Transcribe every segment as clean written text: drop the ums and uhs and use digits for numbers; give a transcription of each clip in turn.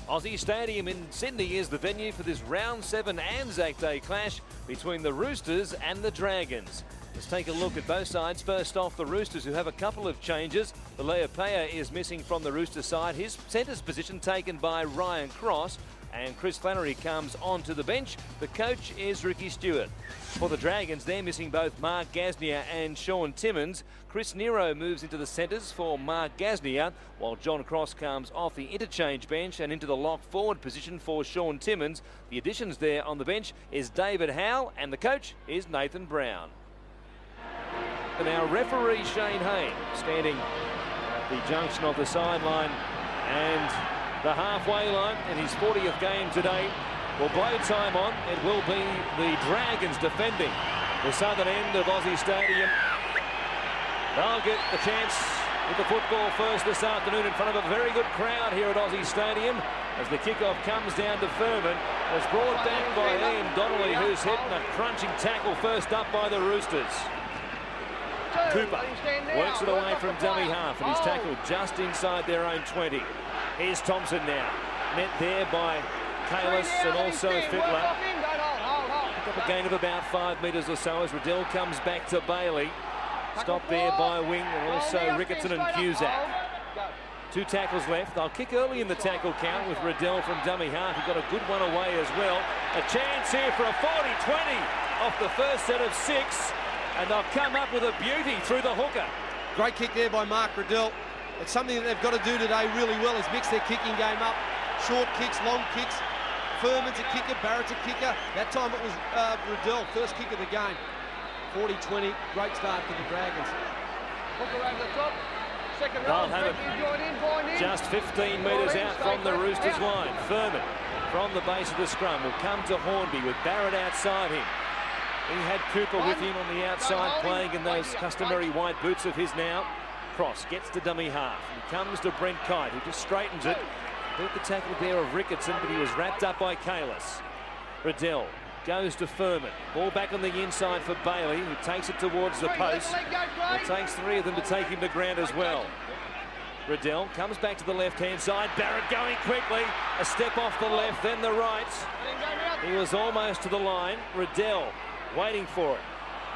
Aussie Stadium in Sydney is the venue for this round 7 Anzac Day clash between the Roosters and the Dragons. Let's take a look at both sides. First off, the Roosters, who have a couple of changes. The Leopea is missing from the Roosters side. His centre's position taken by Ryan Cross, and Chris Flannery comes onto the bench. The coach is Ricky Stewart. For the Dragons, they're missing both Mark Gasnier and Sean Timmins. Chris Nero moves into the centres for Mark Gasnier, while John Cross comes off the interchange bench and into the lock forward position for Sean Timmins. The additions there on the bench is David Howe, and the coach is Nathan Brown. And our referee Shane Hayne standing at the junction of the sideline and the halfway line in his 40th game today. Will blow time on. It will be the Dragons defending the southern end of Aussie Stadium. They'll get the chance with the football first this afternoon in front of a very good crowd here at Aussie Stadium as the kickoff comes down to Furman. It's brought back by Ian Donnelly, who's hitting a crunching tackle first up by the Roosters. Cooper works it away from dummy half, and he's tackled just inside their own 20. Here's Thompson now, met there by Kalis and also Fittler. Pick up a gain of about 5 metres or so as Riddell comes back to Bailey. Stopped there by Wing and also Ricketson and Cusack. 2 tackles left. They'll kick early in the tackle count with Riddell from dummy half. He got a good one away as well. A chance here for a 40-20 off the first set of 6. And they'll come up with a beauty through the hooker. Great kick there by Mark Riddell. It's something that they've got to do today really well, is mix their kicking game up. Short kicks, long kicks. Furman's a kicker, Barrett's a kicker. That time it was Riddell, first kick of the game. 40-20, great start for the Dragons. Hooker over the top. Second row, join in. Just 15 metres out from the Roosters line. Furman from the base of the scrum will come to Hornby with Barrett outside him. He had Cooper with him on the outside, playing in those customary white boots of his now. Cross gets to dummy half. He comes to Brent Kite, who just straightens it. Beat the tackle there of Ricketson, but he was wrapped up by Kalis. Riddell goes to Furman. Ball back on the inside for Bailey, who takes it towards the post. It takes 3 of them to take him to ground as well. Riddell comes back to the left-hand side. Barrett going quickly. A step off the left, then the right. He was almost to the line. Riddell waiting for it.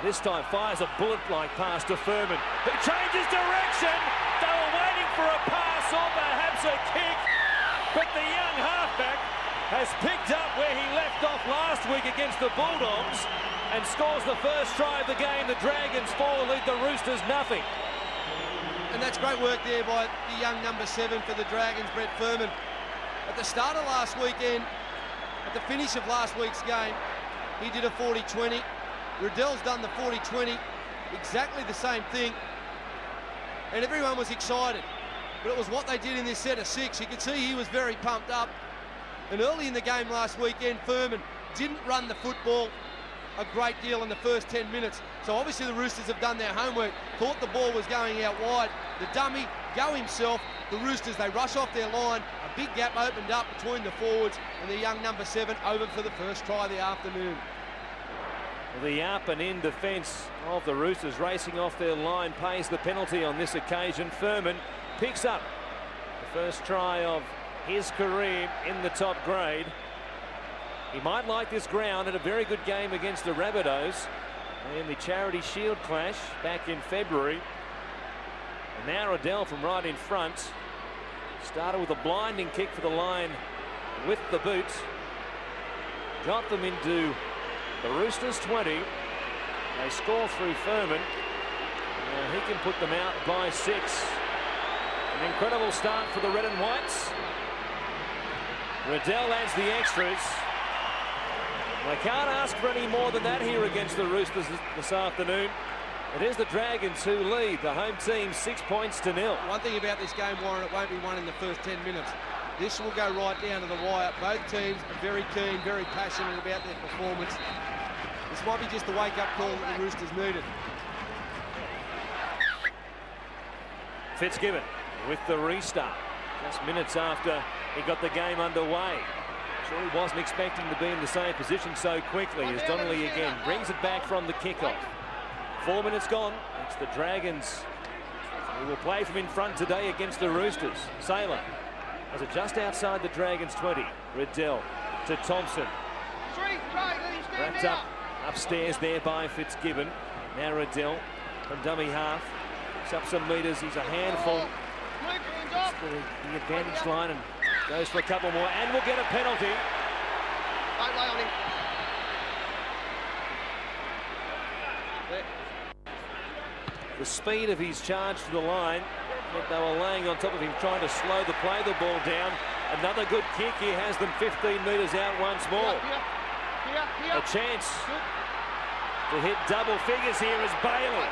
This time fires a bullet-like pass to Furman, who changes direction. They were waiting for a pass or perhaps a kick, but the young halfback has picked up where he left off last week against the Bulldogs and scores the first try of the game. The Dragons 4 lead the Roosters 0. And that's great work there by the young number 7 for the Dragons, Brett Furman. At the start of last weekend, at the finish of last week's game, he did a 40-20. Riddell's done the 40-20, exactly the same thing. And everyone was excited. But it was what they did in this set of 6. You could see he was very pumped up. And early in the game last weekend, Furman didn't run the football a great deal in the first 10 minutes. So obviously the Roosters have done their homework, thought the ball was going out wide. The dummy, go himself. The Roosters, they rush off their line. A big gap opened up between the forwards and the young number 7 over for the first try of the afternoon. The up and in defence of the Roosters racing off their line pays the penalty on this occasion. Furman picks up the first try of his career in the top grade. He might like this ground at a very good game against the Rabbitohs in the Charity Shield clash back in February. And now Riddell from right in front. Started with a blinding kick for the line with the boot. Got them into the Roosters 20. They score through Furman. He can put them out by 6. An incredible start for the red and whites. Riddell adds the extras. They can't ask for any more than that here against the Roosters this afternoon. It is the Dragons who lead the home team 6 points to 0. One thing about this game, Warren, it won't be won in the first 10 minutes. This will go right down to the wire. Both teams are very keen, very passionate about their performance. This might be just the wake-up call that the Roosters needed. Fitzgibbon with the restart. Just minutes after he got the game underway. Sure, he wasn't expecting to be in the same position so quickly as Donnelly again brings it back from the kickoff. 4 minutes gone. It's the Dragons who will play from in front today against the Roosters. Saylor as it just outside the Dragons 20. Riddell to Thompson. Wrapped up upstairs there by Fitzgibbon. Now Riddell from dummy half. Picks up some metres. He's a handful. Gets the advantage line and goes for a couple more and will get a penalty. Don't lay on him. The speed of his charge to the line meant they were laying on top of him, trying to slow the ball down. Another good kick. He has them 15 metres out once more. A chance to hit double figures here as Bailey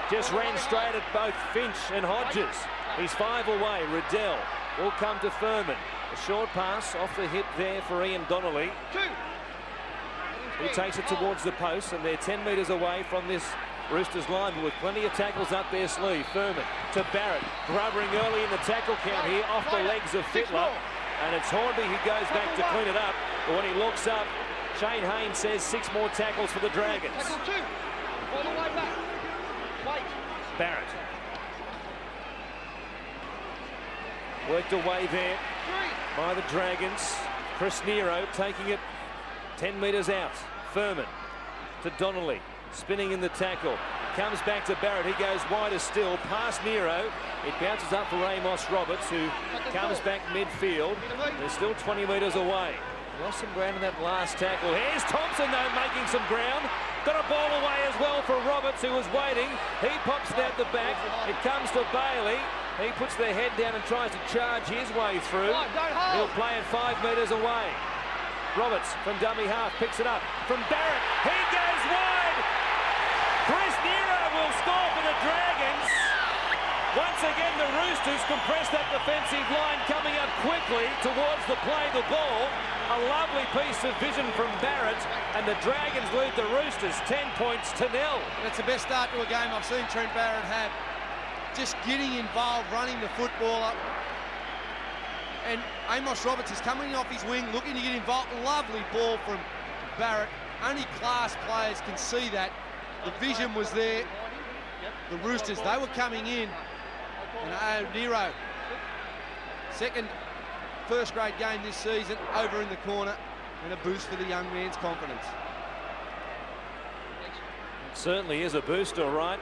just ran straight at both Finch and Hodges. He's 5 away. Riddell will come to Furman. A short pass off the hip there for Ian Donnelly. He takes it towards the post, and they're 10 metres away from this Roosters line, but with plenty of tackles up their sleeve. Furman to Barrett, grubbering early in the tackle count here off the legs of Fittler, and it's Hornby who goes back to clean it up. But when he looks up, Shane Haynes says 6 more tackles for the Dragons. Tackle 2. All the way back. Wait. Barrett. Worked away there by the Dragons. Chris Nero taking it 10 metres out. Furman to Donnelly. Spinning in the tackle. Comes back to Barrett. He goes wider still. Past Nero. It bounces up for Amos Roberts, who comes back midfield. They're still 20 metres away. Lost some ground in that last tackle. Here's Thompson, though, making some ground. Got a ball away as well for Roberts, who was waiting. He pops it out the back. It comes to Bailey. He puts the head down and tries to charge his way through. He'll play it 5 metres away. Roberts from dummy half picks it up from Barrett. He goes wide. Chris Nero will score for the Dragons. Once again, the Roosters compress that defensive line, coming up quickly towards the play the ball. A lovely piece of vision from Barrett, and the Dragons lead the Roosters 10 points to 0. That's the best start to a game I've seen Trent Barrett have. Just getting involved, running the football up. And Amos Roberts is coming off his wing, looking to get involved. Lovely ball from Barrett. Only class players can see that. The vision was there. The Roosters, they were coming in. And Nero, first grade game this season, over in the corner, and a boost for the young man's confidence. It certainly is a boost, all right.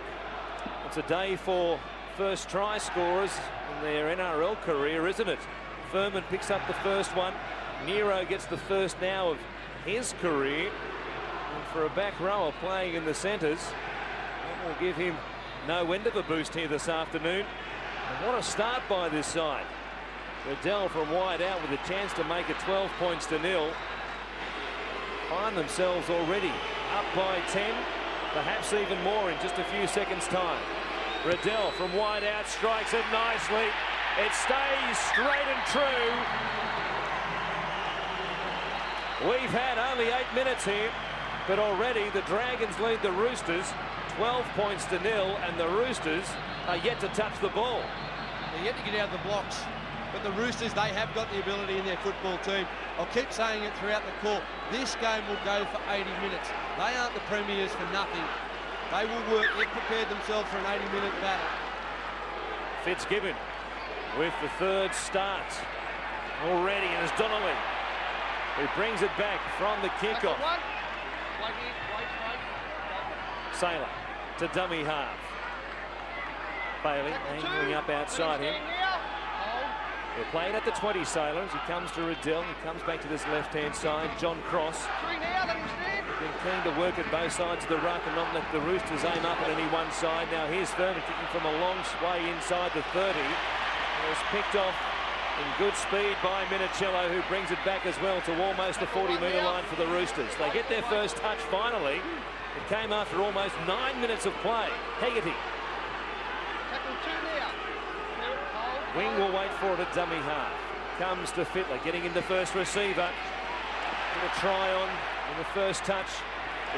It's a day for first try scorers in their NRL career, isn't it? Furman picks up the first one. Nero gets the first now of his career. And for a back rower playing in the centres, that will give him no end of a boost here this afternoon. And what a start by this side. Riddell from wide out with a chance to make it 12 points to 0. Find themselves already up by 10, perhaps even more in just a few seconds' time. Riddell from wide out strikes it nicely. It stays straight and true. We've had only 8 minutes here, but already the Dragons lead the Roosters 12 points to 0, and the Roosters are yet to touch the ball. They're yet to get out of the blocks, but the Roosters, they have got the ability in their football team. I'll keep saying it throughout the call. This game will go for 80 minutes. They aren't the premiers for nothing. They will work. They've prepared themselves for an 80-minute battle. Fitzgibbon with the third start already, and it's Donnelly who brings it back from the kickoff. Sailor to dummy half. Bailey angling up outside him. They're playing at the 20, Sailor, as he comes to Riddell. He comes back to this left-hand side. John Cross been keen to work at both sides of the ruck and not let the Roosters aim up at any one side. Now here's Furman kicking from a long way inside the 30. It was picked off in good speed by Minicello, who brings it back as well to almost the 40-metre line for the Roosters. They get their first touch finally. It came after almost 9 minutes of play. Hegarty. Wing will wait for it at dummy half. Comes to Fittler, getting in the first receiver. Put a try on in the first touch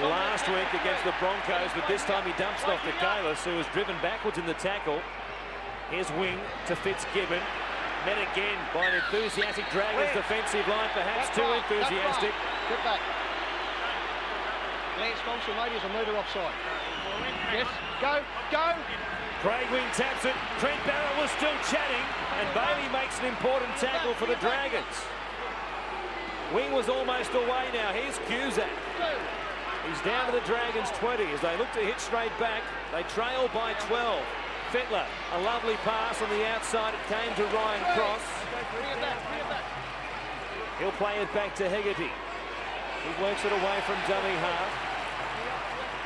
last week against the Broncos, but this time he dumps it off to Kalis, who was driven backwards in the tackle. Here's Wing to Fitzgibbon. Met again by an enthusiastic Dragons defensive line, perhaps too enthusiastic. Get back. Lance Thompson, maybe, is a metre offside. Yes, go, go. Craig Wing taps it. Trent Barrett was still chatting, and Bailey makes an important tackle for the Dragons. Wing was almost away now. Here's Cusack. He's down to the Dragons 20 as they look to hit straight back. They trail by 12. Fittler, a lovely pass on the outside. It came to Ryan Cross. He'll play it back to Hegarty. He works it away from dummy half.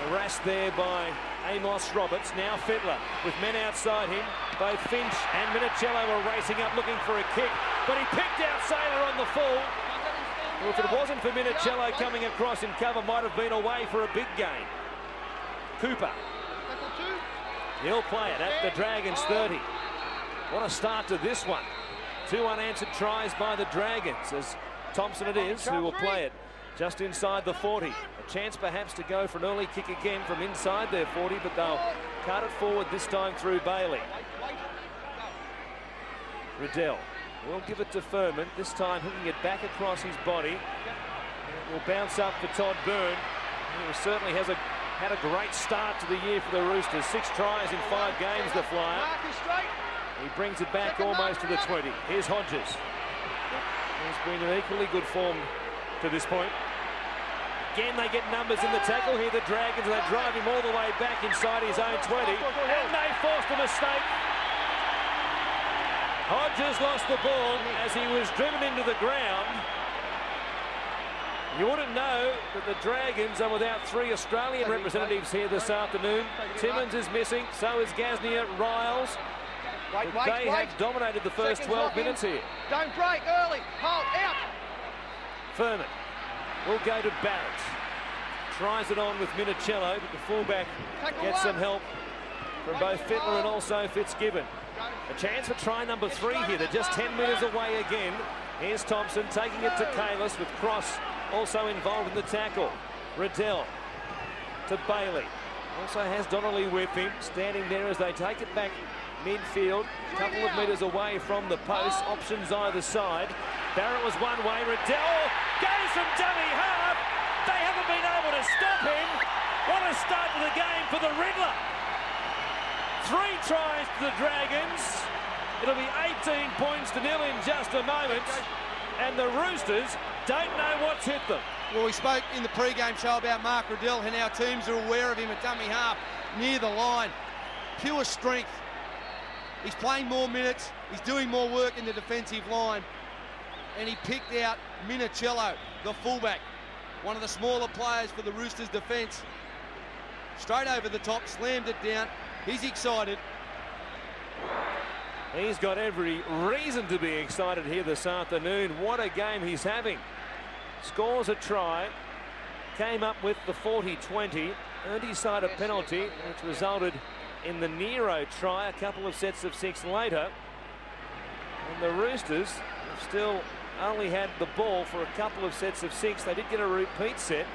Harassed there by Amos Roberts. Now Fittler with men outside him. Both Finch and Minicello are racing up looking for a kick, but he picked out Saylor on the full. Well, if it wasn't for Minicello coming across in cover, might have been away for a big gain. Cooper. He'll play it at the Dragons 30. What a start to this one. 2 unanswered tries by the Dragons, as Thompson it is who will play it just inside the 40. A chance perhaps to go for an early kick again from inside their 40, but they'll cut it forward this time through Bailey. Riddell will give it to Furman, this time hooking it back across his body. It will bounce up for Todd Byrne, who certainly has had a great start to the year for the Roosters. 6 tries in 5 games, the Flyer. He brings it back almost to the 20. Here's Hodges. He's been in equally good form to this point. Again, they get numbers in the tackle here, the Dragons. They drive him all the way back inside his own 20. And they forced a mistake. Hodges lost the ball as he was driven into the ground. You wouldn't know that the Dragons are without 3 Australian representatives here this afternoon. Timmins is missing, so is Gasnier, Riles. They have dominated the first 12 minutes here. Don't break early. Hold out. Furman will go to Barrett. Tries it on with Minicello, but the fullback gets some help from both Fittler and also Fitzgibbon. A chance for try number 3 here. They're just 10 metres away again. Here's Thompson taking it to Kalis with Cross also involved in the tackle. Riddell to Bailey. Also has Donnelly with him, standing there as they take it back midfield, a couple of metres away from the post. Options either side. Barrett was one way. Riddell goes from dummy half. They haven't been able to stop him. What a start to the game for the Riddler. 3 tries to the Dragons. It'll be 18 points to 0 in just a moment. And the Roosters don't know what's hit them. Well, we spoke in the pre-game show about Mark Riddell, and our teams are aware of him at dummy half near the line. Pure strength. He's playing more minutes. He's doing more work in the defensive line. And he picked out Minicello, the fullback, one of the smaller players for the Roosters defence. Straight over the top, slammed it down. He's excited. He's got every reason to be excited here this afternoon. What a game he's having. Scores a try, came up with the 40-20, earned his side a penalty, which resulted in the Nero try a couple of sets of 6 later. And the Roosters have still only had the ball for a couple of sets of 6. They did get a repeat set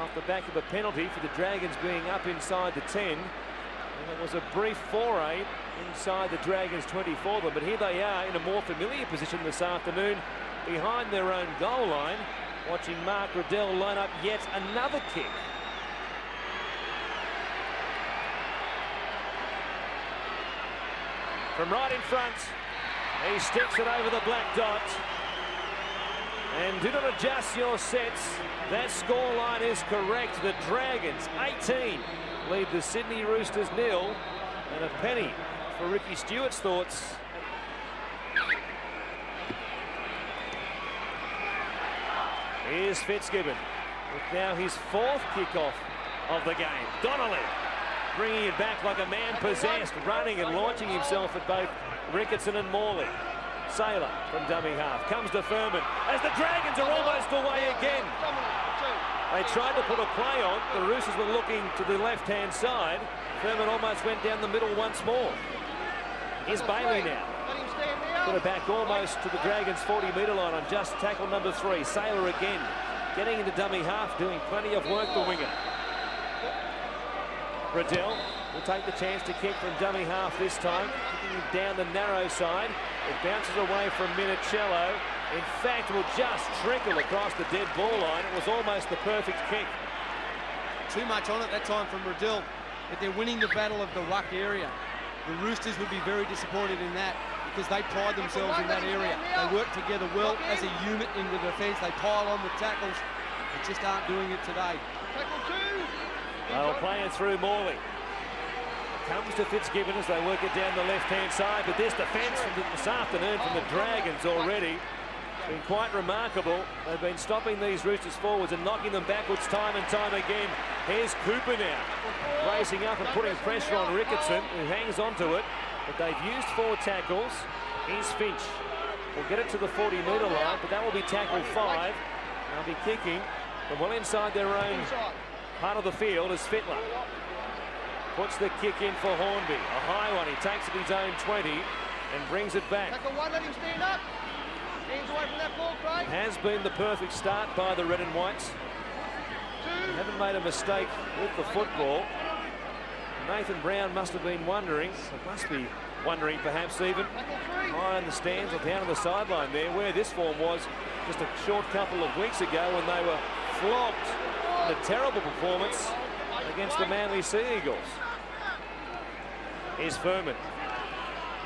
off the back of a penalty for the Dragons being up inside the 10. And it was a brief foray inside the Dragons 20 for them, but here they are in a more familiar position this afternoon behind their own goal line, watching Mark Riddell line up yet another kick. From right in front, he sticks it over the black dot. And do not adjust your sets. That scoreline is correct. The Dragons 18 lead the Sydney Roosters 0, and a penny for Ricky Stewart's thoughts. Here's Fitzgibbon with now his 4th kickoff of the game. Donnelly bringing it back like a man possessed, running and launching himself at both Ricketson and Morley. Saylor from dummy half comes to Furman as the Dragons are almost away again. They tried to put a play on. The Roosters were looking to the left-hand side. Furman almost went down the middle once more. Here's Bailey now. Put it back almost to the Dragons' 40-metre line on just tackle number 3. Saylor again getting into dummy half, doing plenty of work, the winger. Riddell will take the chance to kick from dummy half this time, kicking him down the narrow side. It bounces away from Minicello. In fact, will just trickle across the dead ball line. It was almost the perfect kick. Too much on it that time from Riddell, but they're winning the battle of the ruck area. The Roosters would be very disappointed in that because they pride themselves in that area. They work together well as a unit in the defence. They pile on with tackles. They just aren't doing it today. Tackle 2. They'll play it through Morley. Comes to Fitzgibbon as they work it down the left-hand side, but this defence from this afternoon from the Dragons already has been quite remarkable. They've been stopping these Roosters forwards and knocking them backwards time and time again. Here's Cooper now, racing up and putting pressure on Ricketson, who hangs on to it, but they've used 4 tackles. Here's Finch. Will get it to the 40-metre line, but that will be tackle 5. They'll be kicking from well inside their own part of the field as Fittler puts the kick in for Hornby. A high one. He takes it his own 20 and brings it back. Tackle 1, let him stand up. Hands away from that ball, Craig. It has been the perfect start by the Red and Whites. 2. They haven't made a mistake with the football. Nathan Brown must have been wondering, perhaps even, high in the stands or down on the sideline there, where this form was just a short couple of weeks ago when they were flogged in a terrible performance against the Manly Sea Eagles. Here's Furman.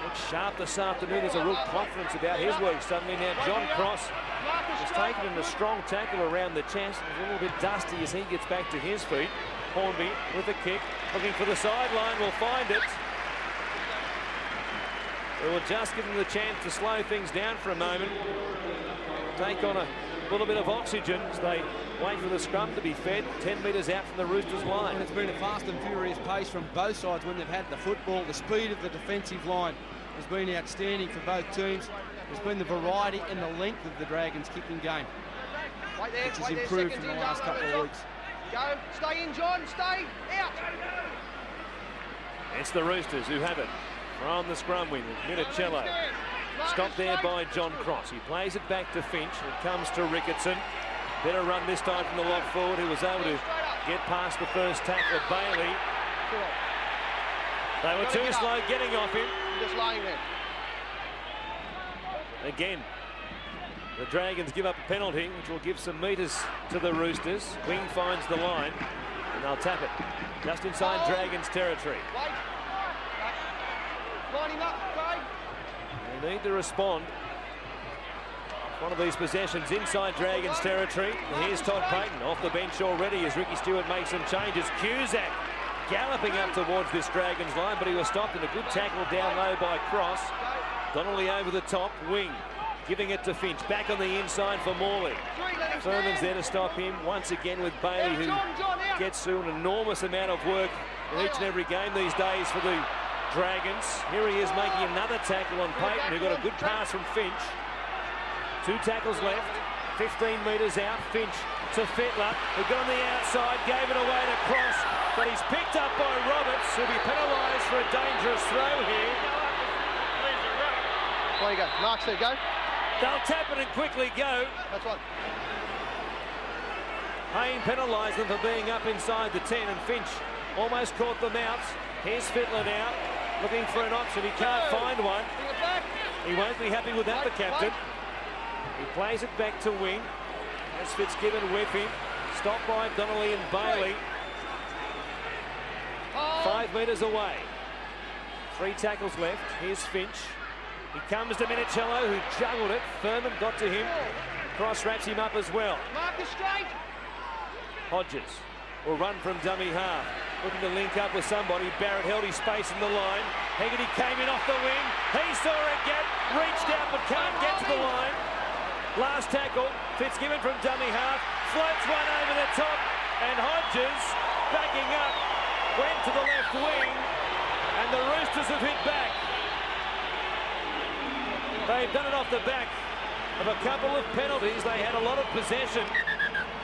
Looks sharp this afternoon. There's a real confidence about his work suddenly. Now John Cross has taken in a strong tackle around the chest. He's a little bit dusty as he gets back to his feet. Hornby with a kick, looking for the sideline, will find it. It will just give them the chance to slow things down for a moment. Take on a little bit of oxygen as they wait for the scrum to be fed 10 metres out from the Roosters line. And it's been a fast and furious pace from both sides when they've had the football. The speed of the defensive line has been outstanding for both teams. There's been the variety and the length of the Dragons kicking game, which has improved from the last couple of weeks. Go, stay in, John, stay out. It's the Roosters who have it from the scrum wing. Minicello stopped there by John Cross. He plays it back to Finch. It comes to Ricketson. Better run this time from the lock forward, who was able to get past the first tackle of Bailey. They were too slow getting off him. Just lying there. Again, the Dragons give up a penalty, which will give some metres to the Roosters. Wing finds the line, and they'll tap it just inside Dragons territory. Wait. Line him up, Craig. They need to respond. One of these possessions inside Dragons territory. And here's Todd Payton off the bench already as Ricky Stewart makes some changes. Cusack galloping up towards this Dragons line, but he was stopped in a good tackle down low by Cross. Donnelly over the top, wing, giving it to Finch. Back on the inside for Morley. Furman's there to stop him once again with Bailey, who gets through an enormous amount of work in each and every game these days for the Dragons. Here he is making another tackle on Payton, who got a good pass from Finch. 2 tackles left, 15 metres out. Finch to Fittler, who got on the outside, gave it away to Cross, but he's picked up by Roberts, who'll be penalised for a dangerous throw here. There you go, Mark's there, go. They'll tap it and quickly go. That's one. Hayne penalised them for being up inside the 10, and Finch almost caught them out. Here's Fittler now, looking for an option. He can't find one. He won't be happy with that, the captain. He plays it back to wing. As Fitzgibbon with him. Stopped by Donnelly and Bailey. 5 metres away. 3 tackles left. Here's Finch. He comes to Minicello, who juggled it. Furman got to him. Cross wraps him up as well. Marcus straight. Hodges will run from dummy half. Looking to link up with somebody. Barrett held his space in the line. Hegarty came in off the wing. He saw a gap. Reached out but can't get to the line. Last tackle, Fitzgibbon from dummy half, floats one over the top, and Hodges, backing up, went to the left wing, and the Roosters have hit back. They've done it off the back of a couple of penalties. They had a lot of possession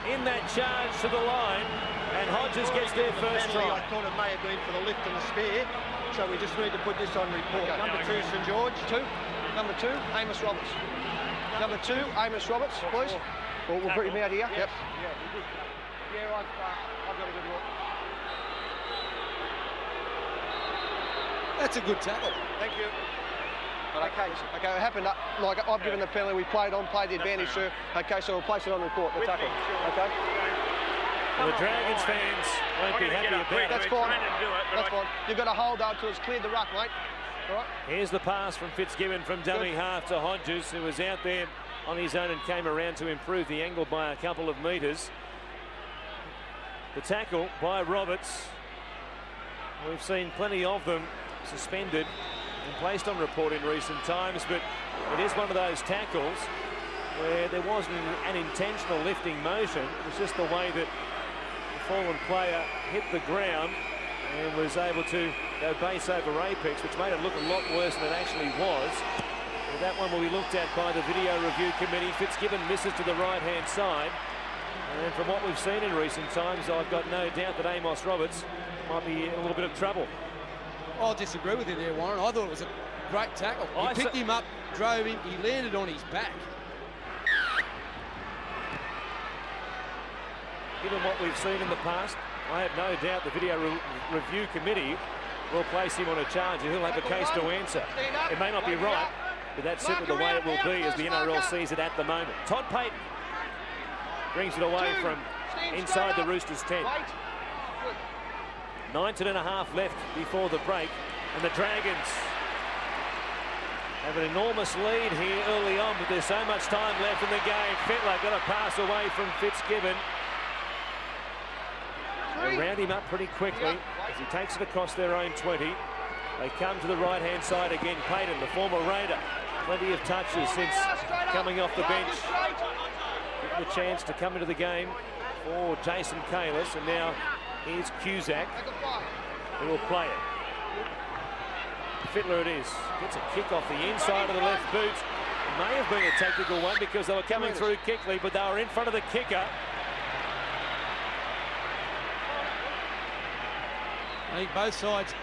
in that charge to the line, and Hodges gets their first try. I thought it may have been for the lift and the spare, so we just need to put this on report. Number 2, St George. 2. Number 2, Amos Roberts. Number 2, Amos Roberts, please. We'll bring him out here. Yes. Yep. Yeah, I've got a good look. That's a good tackle. Thank you. Okay, it happened, like I've given the penalty, we played the advantage, sir. Okay, so we'll place it on report, the tackle. Okay. And the Dragons fans won't be happy about it. That's fine. That's fine. You've got to hold out till it's cleared the ruck, mate. All right. Here's the pass from Fitzgibbon from dummy half to Hodges, who was out there on his own and came around to improve the angle by a couple of metres. The tackle by Roberts. We've seen plenty of them suspended and placed on report in recent times, but it is one of those tackles where there wasn't an intentional lifting motion. It was just the way that the fallen player hit the ground and was able to go base over apex, which made it look a lot worse than it actually was. Well, that one will be looked at by the video review committee. Fitzgibbon misses to the right-hand side. And from what we've seen in recent times, I've got no doubt that Amos Roberts might be in a little bit of trouble. I'll disagree with you there, Warren. I thought it was a great tackle. He picked him up, drove him, he landed on his back. Given what we've seen in the past, I have no doubt the video review committee will place him on a charge and he'll have a case to answer. It may not be right, but that's simply the way it will be as the NRL sees it at the moment. Todd Payton brings it away from inside the Roosters' 10. 19.5 left before the break, and the Dragons have an enormous lead here early on, but there's so much time left in the game. Fittler got a pass away from Fitzgibbon. They round him up pretty quickly as he takes it across their own 20. They come to the right-hand side again. Payton, the former Raider, plenty of touches since coming off the bench. Given the chance to come into the game for Jason Kalis, and now here's Cusack, who will play it. Fittler it is. Gets a kick off the inside of the left boot. It may have been a tactical one because they were coming through quickly, but they were in front of the kicker. I think both sides,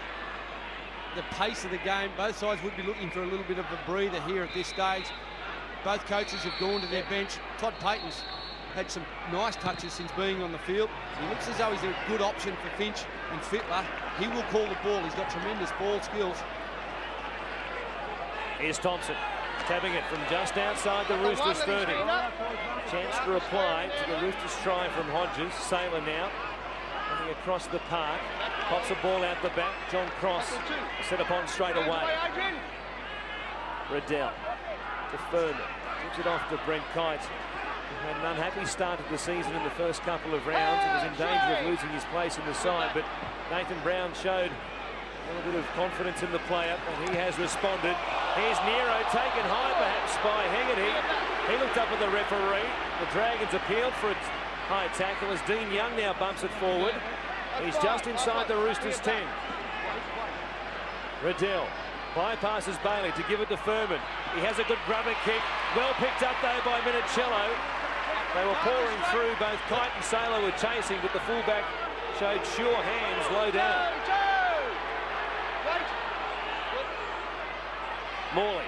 the pace of the game, both sides would be looking for a little bit of a breather here at this stage. Both coaches have gone to their bench. Todd Payton's had some nice touches since being on the field. He looks as though he's a good option for Finch and Fittler. He will call the ball. He's got tremendous ball skills. Here's Thompson, tapping it from just outside the Roosters 30. Chance to reply to the Roosters try from Hodges. Sailor now, running across the park. Pops the ball out the back. John Cross set upon straight away. Riddell to Furman. Gives it off to Brent Kite. He had an unhappy start of the season in the first couple of rounds. He was in danger of losing his place in the side, but Nathan Brown showed a little bit of confidence in the player, and he has responded. Here's Nero taken high perhaps by Hegarty. He looked up at the referee. The Dragons appealed for a high tackle as Dean Young now bumps it forward. He's just inside the Roosters 10. Riddell bypasses Bailey to give it to Furman. He has a good grubber kick. Well picked up though by Minicello. They were pouring through. Both Kite and Sailor were chasing, but the fullback showed sure hands low down. Morley.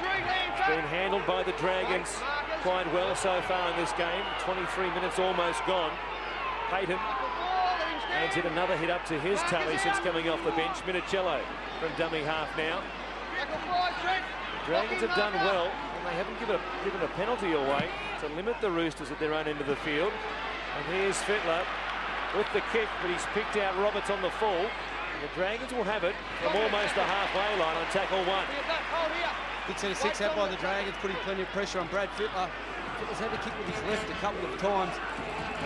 It's been handled by the Dragons quite well so far in this game. 23 minutes almost gone. Payton hands it another hit up to his tally since coming off the bench. Minicello from dummy half now. The Dragons have done well, and they haven't given a penalty away to limit the Roosters at their own end of the field. And here's Fittler with the kick, but he's picked out Roberts on the fall. And the Dragons will have it from almost the halfway line on tackle one. Good set of six out by the Dragons, putting plenty of pressure on Brad Fittler. Fittler's had to kick with his left a couple of times.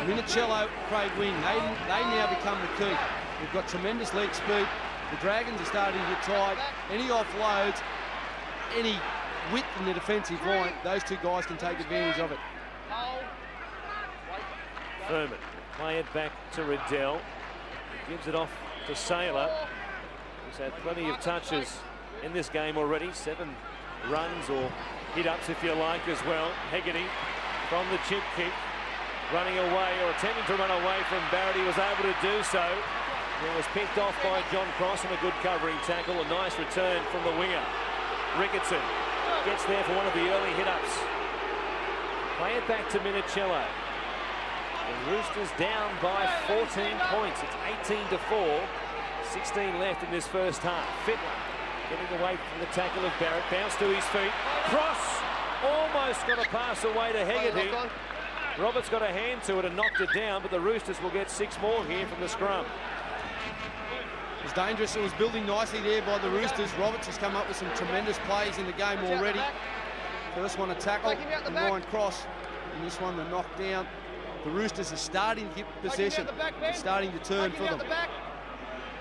Minicello, Craig Wing, they now become the key. They've got tremendous leg speed. The Dragons are starting to get tired. Any offloads, any width in the defensive line, those two guys can take advantage of it. Furman, play it back to Riddell. Gives it off to Sailor. He's had plenty of touches in this game already. 7 runs or hit-ups, if you like, as well. Hegarty from the chip kick, running away or attempting to run away from Barrett. He was able to do so. It was picked off by John Cross and a good covering tackle. A nice return from the winger. Ricketson gets there for one of the early hit-ups. Play it back to Minicello. The Roosters down by 14 points. It's 18-4. 16 left in this first half. Fittler getting away from the tackle of Barrett. Bounce to his feet. Cross almost got a pass away to Hegarty. Roberts got a hand to it and knocked it down, but the Roosters will get 6 more here from the scrum. It was dangerous. It was building nicely there by the Roosters. Roberts has come up with some tremendous plays in the game already. First one a tackle and Ryan Cross. And this one the knock down. The Roosters are starting to get possession. It's starting to turn for them.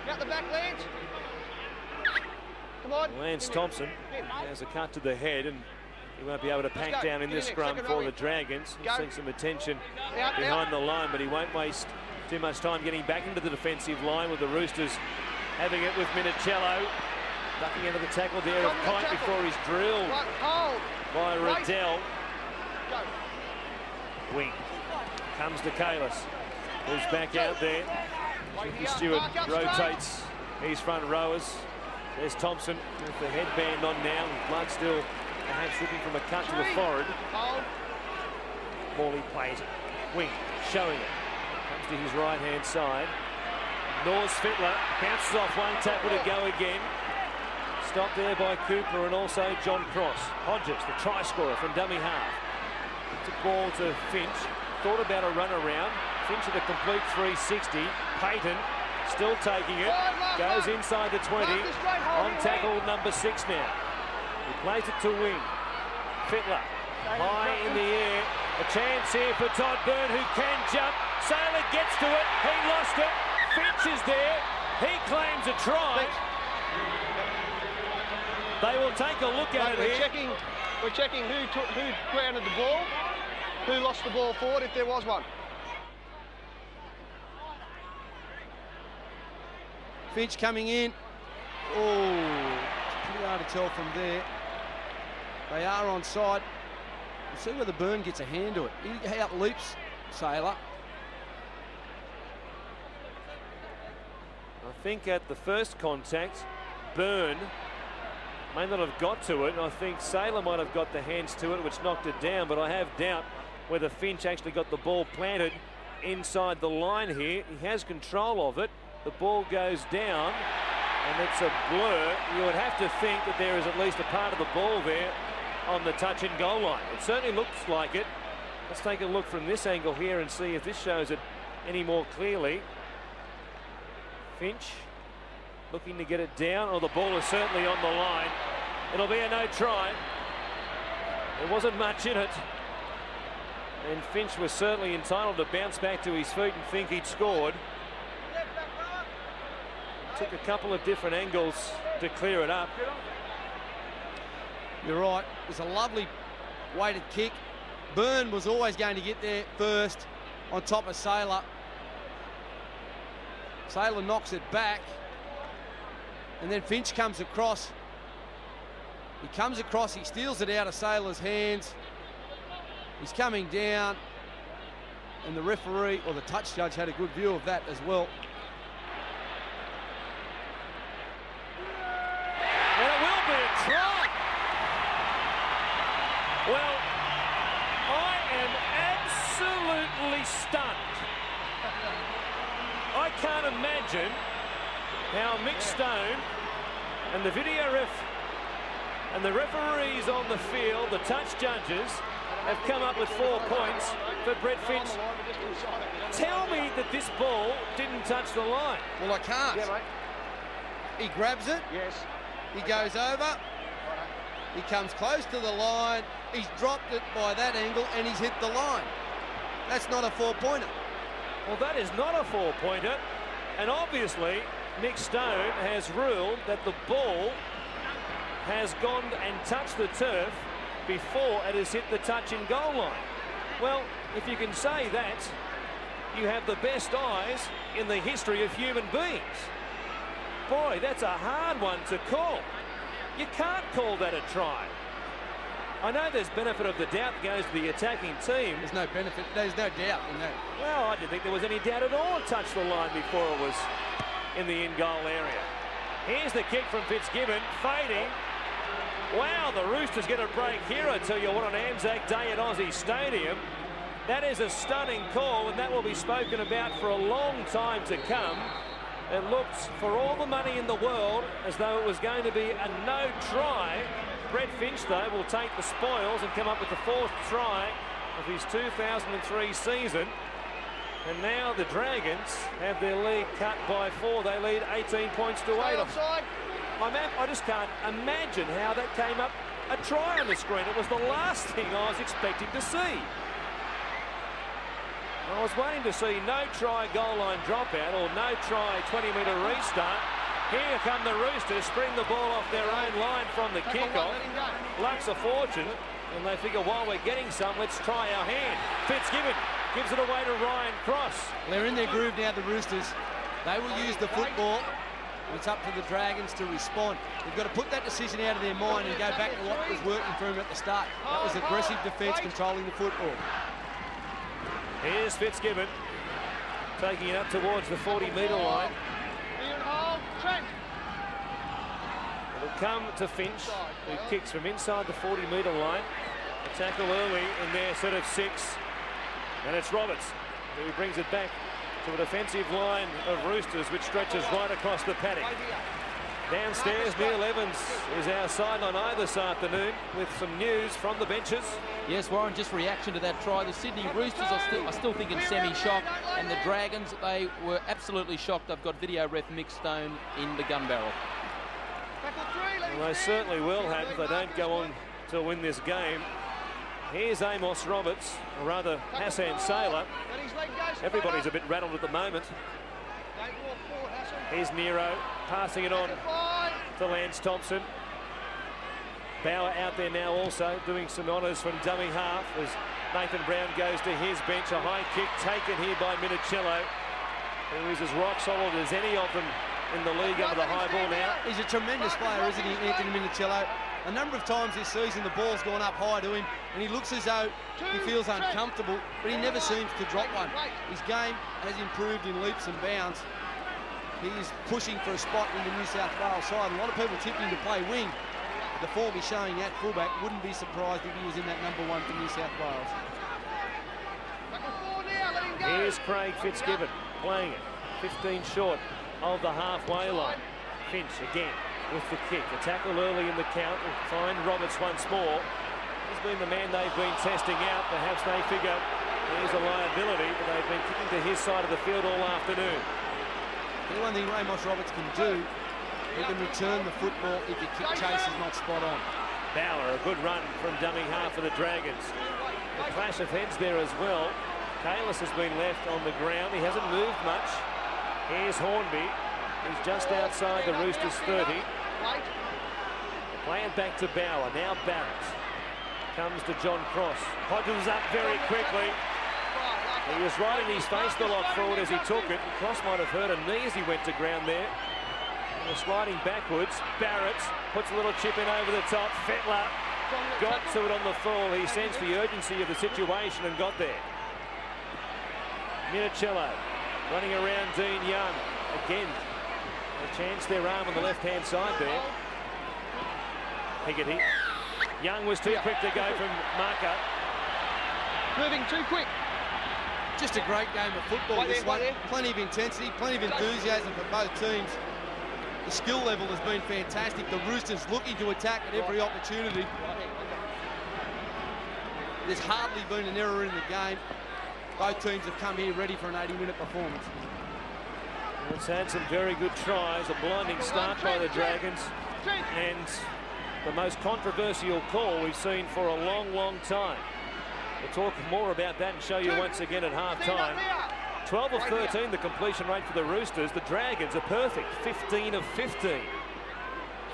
Out the back, Lance. Come on. Lance Thompson has a cut to the head, and he won't be able to pack down in this scrum for the Dragons. He's seeing some attention behind the line, but he won't waste too much time getting back into the defensive line with the Roosters having it with Minicello. Ducking into the tackle there of Pike before he's drilled by Riddell. Wing comes to Kalis, who's back out there. Ricky Stewart rotates his front rowers. There's Thompson with the headband on now, with blood still perhaps dripping from a cut to the forehead. Morley plays it. Wing showing it. Comes to his right-hand side. Norris Fittler bounces off one tackle to go again. Stopped there by Cooper and also John Cross. Hodges, the try scorer from dummy half. It's a ball to Finch. Thought about a run around. Finch at a complete 360. Payton still taking it. Goes inside the 20. On tackle number 6 now. He plays it to Wing. Fittler high in the air. A chance here for Todd Byrne, who can jump. Saylor gets to it. He lost it. Finch is there. He claims a try. They will take a look at it here. We're checking who grounded the ball, who lost the ball forward, if there was one. Finch coming in. Oh, it's pretty hard to tell from there. They are on side. We'll see whether Byrne gets a hand to it. He out-leaps Saylor. I think at the first contact, Byrne may not have got to it. I think Saylor might have got the hands to it, which knocked it down, but I have doubt whether Finch actually got the ball planted inside the line here. He has control of it. The ball goes down, and it's a blur. You would have to think that there is at least a part of the ball there on the touch and goal line. It certainly looks like it. Let's take a look from this angle here and see if this shows it any more clearly. Finch looking to get it down. Oh, the ball is certainly on the line. It'll be a no try. There wasn't much in it. And Finch was certainly entitled to bounce back to his feet and think he'd scored. Took a couple of different angles to clear it up. You're right. It was a lovely weighted kick. Byrne was always going to get there first on top of Saylor. Saylor knocks it back. And then Finch comes across. He comes across, he steals it out of Saylor's hands. He's coming down. And the referee, or the touch judge, had a good view of that as well. And it will be a try. Well, I am absolutely stunned. I can't imagine how Mick Stone and the video ref and the referees on the field, the touch judges, have come up with 4 points for Brett Finch. Tell me that this ball didn't touch the line. Well, I can't. Yeah, mate. He grabs it. Yes. He goes over. He comes close to the line. He's dropped it by that angle and he's hit the line. That's not a 4-pointer. Well, that is not a 4-pointer. And obviously, Mick Stone has ruled that the ball has gone and touched the turf before it has hit the touch and goal line. Well, if you can say that, you have the best eyes in the history of human beings. Boy, that's a hard one to call. You can't call that a try. I know there's benefit of the doubt goes to the attacking team. There's no benefit. There's no doubt in that. Well, I didn't think there was any doubt at all it touched the line before it was in the in-goal area. Here's the kick from Fitzgibbon, fading. Wow, the Roosters get a break here, I tell you what, on Anzac Day at Aussie Stadium. That is a stunning call, and that will be spoken about for a long time to come. It looked, for all the money in the world, as though it was going to be a no try. Brett Finch, though, will take the spoils and come up with the 4th try of his 2003 season. And now the Dragons have their lead cut by 4. They lead 18 points to 8. I just can't imagine how that came up a try on the screen. It was the last thing I was expecting to see. I was waiting to see no try goal line dropout or no try 20-metre restart. Here come the Roosters, spring the ball off their own line from the kickoff. Luck's a fortune, and they figure while we're getting some, let's try our hand. Fitzgibbon gives it away to Ryan Cross. They're in their groove now, the Roosters. They will use the football. It's up to the Dragons to respond. They've got to put that decision out of their mind and go back to what was working for them at the start. That was aggressive defence, controlling the football. Here's Fitzgibbon taking it up towards the 40-metre line. It'll come to Finch, who kicks from inside the 40-metre line. A tackle early in their set of 6. And it's Roberts who brings it back to a defensive line of Roosters, which stretches right across the paddock. Downstairs, Neil Evans is our sideline this afternoon with some news from the benches. Yes, Warren, just reaction to that try. The Sydney Roosters are still thinking semi-shocked, and the Dragons, they were absolutely shocked. They've got video ref Mick Stone in the gun barrel. Well, they certainly will have if they don't go on to win this game. Here's Amos Roberts, or rather Hassan Sailor. Everybody's a bit rattled at the moment. Here's Nero passing it on to Lance Thompson. Bauer out there now also doing some honours from dummy half as Nathan Brown goes to his bench. A high kick taken here by Minicello, who is as rock solid as any of them in the league under the high ball now. He's a tremendous player, isn't he, Anthony Minicello? A number of times this season the ball's gone up high to him and he looks as though he feels uncomfortable, but he never seems to drop one. His game has improved in leaps and bounds. He is pushing for a spot in the New South Wales side. A lot of people tipping to play wing. The form he's showing at fullback, wouldn't be surprised if he was in that number 1 for New South Wales. Here's Craig Fitzgibbon playing it 15 short of the halfway line. Finch again with the kick. A tackle early in the count will find Roberts once more. He's been the man they've been testing out. Perhaps they figure he's a liability, but they've been kicking to his side of the field all afternoon. The one thing Amos Roberts can do, he can return the football if the kick chase is not spot on. Bauer, a good run from dummy half for the Dragons. A clash of heads there as well. Kalis has been left on the ground. He hasn't moved much. Here's Hornby. He's just outside the Roosters 30. Play it back to Bauer. Now Barrett comes to John Cross. Hodges up very quickly. He was right in his face, the lock forward, as he took it. Cross might have hurt a knee as he went to ground there. And they're sliding backwards. Barrett puts a little chip in over the top. Fettler got to it on the fall. He sensed the urgency of the situation and got there. Minicello running around Dean Young. Again, a chance their arm on the left-hand side there. Higgity. Young was too quick to go from marker. Moving too quick. Just a great game of football this one. Plenty of intensity, plenty of enthusiasm for both teams. The skill level has been fantastic. The Roosters looking to attack at every opportunity. There's hardly been an error in the game. Both teams have come here ready for an 80-minute performance. It's had some very good tries. A blinding start by the Dragons. And the most controversial call we've seen for a long, long time. We'll talk more about that and show you once again at half-time. 12 of 13, the completion rate for the Roosters. The Dragons are perfect, 15 of 15.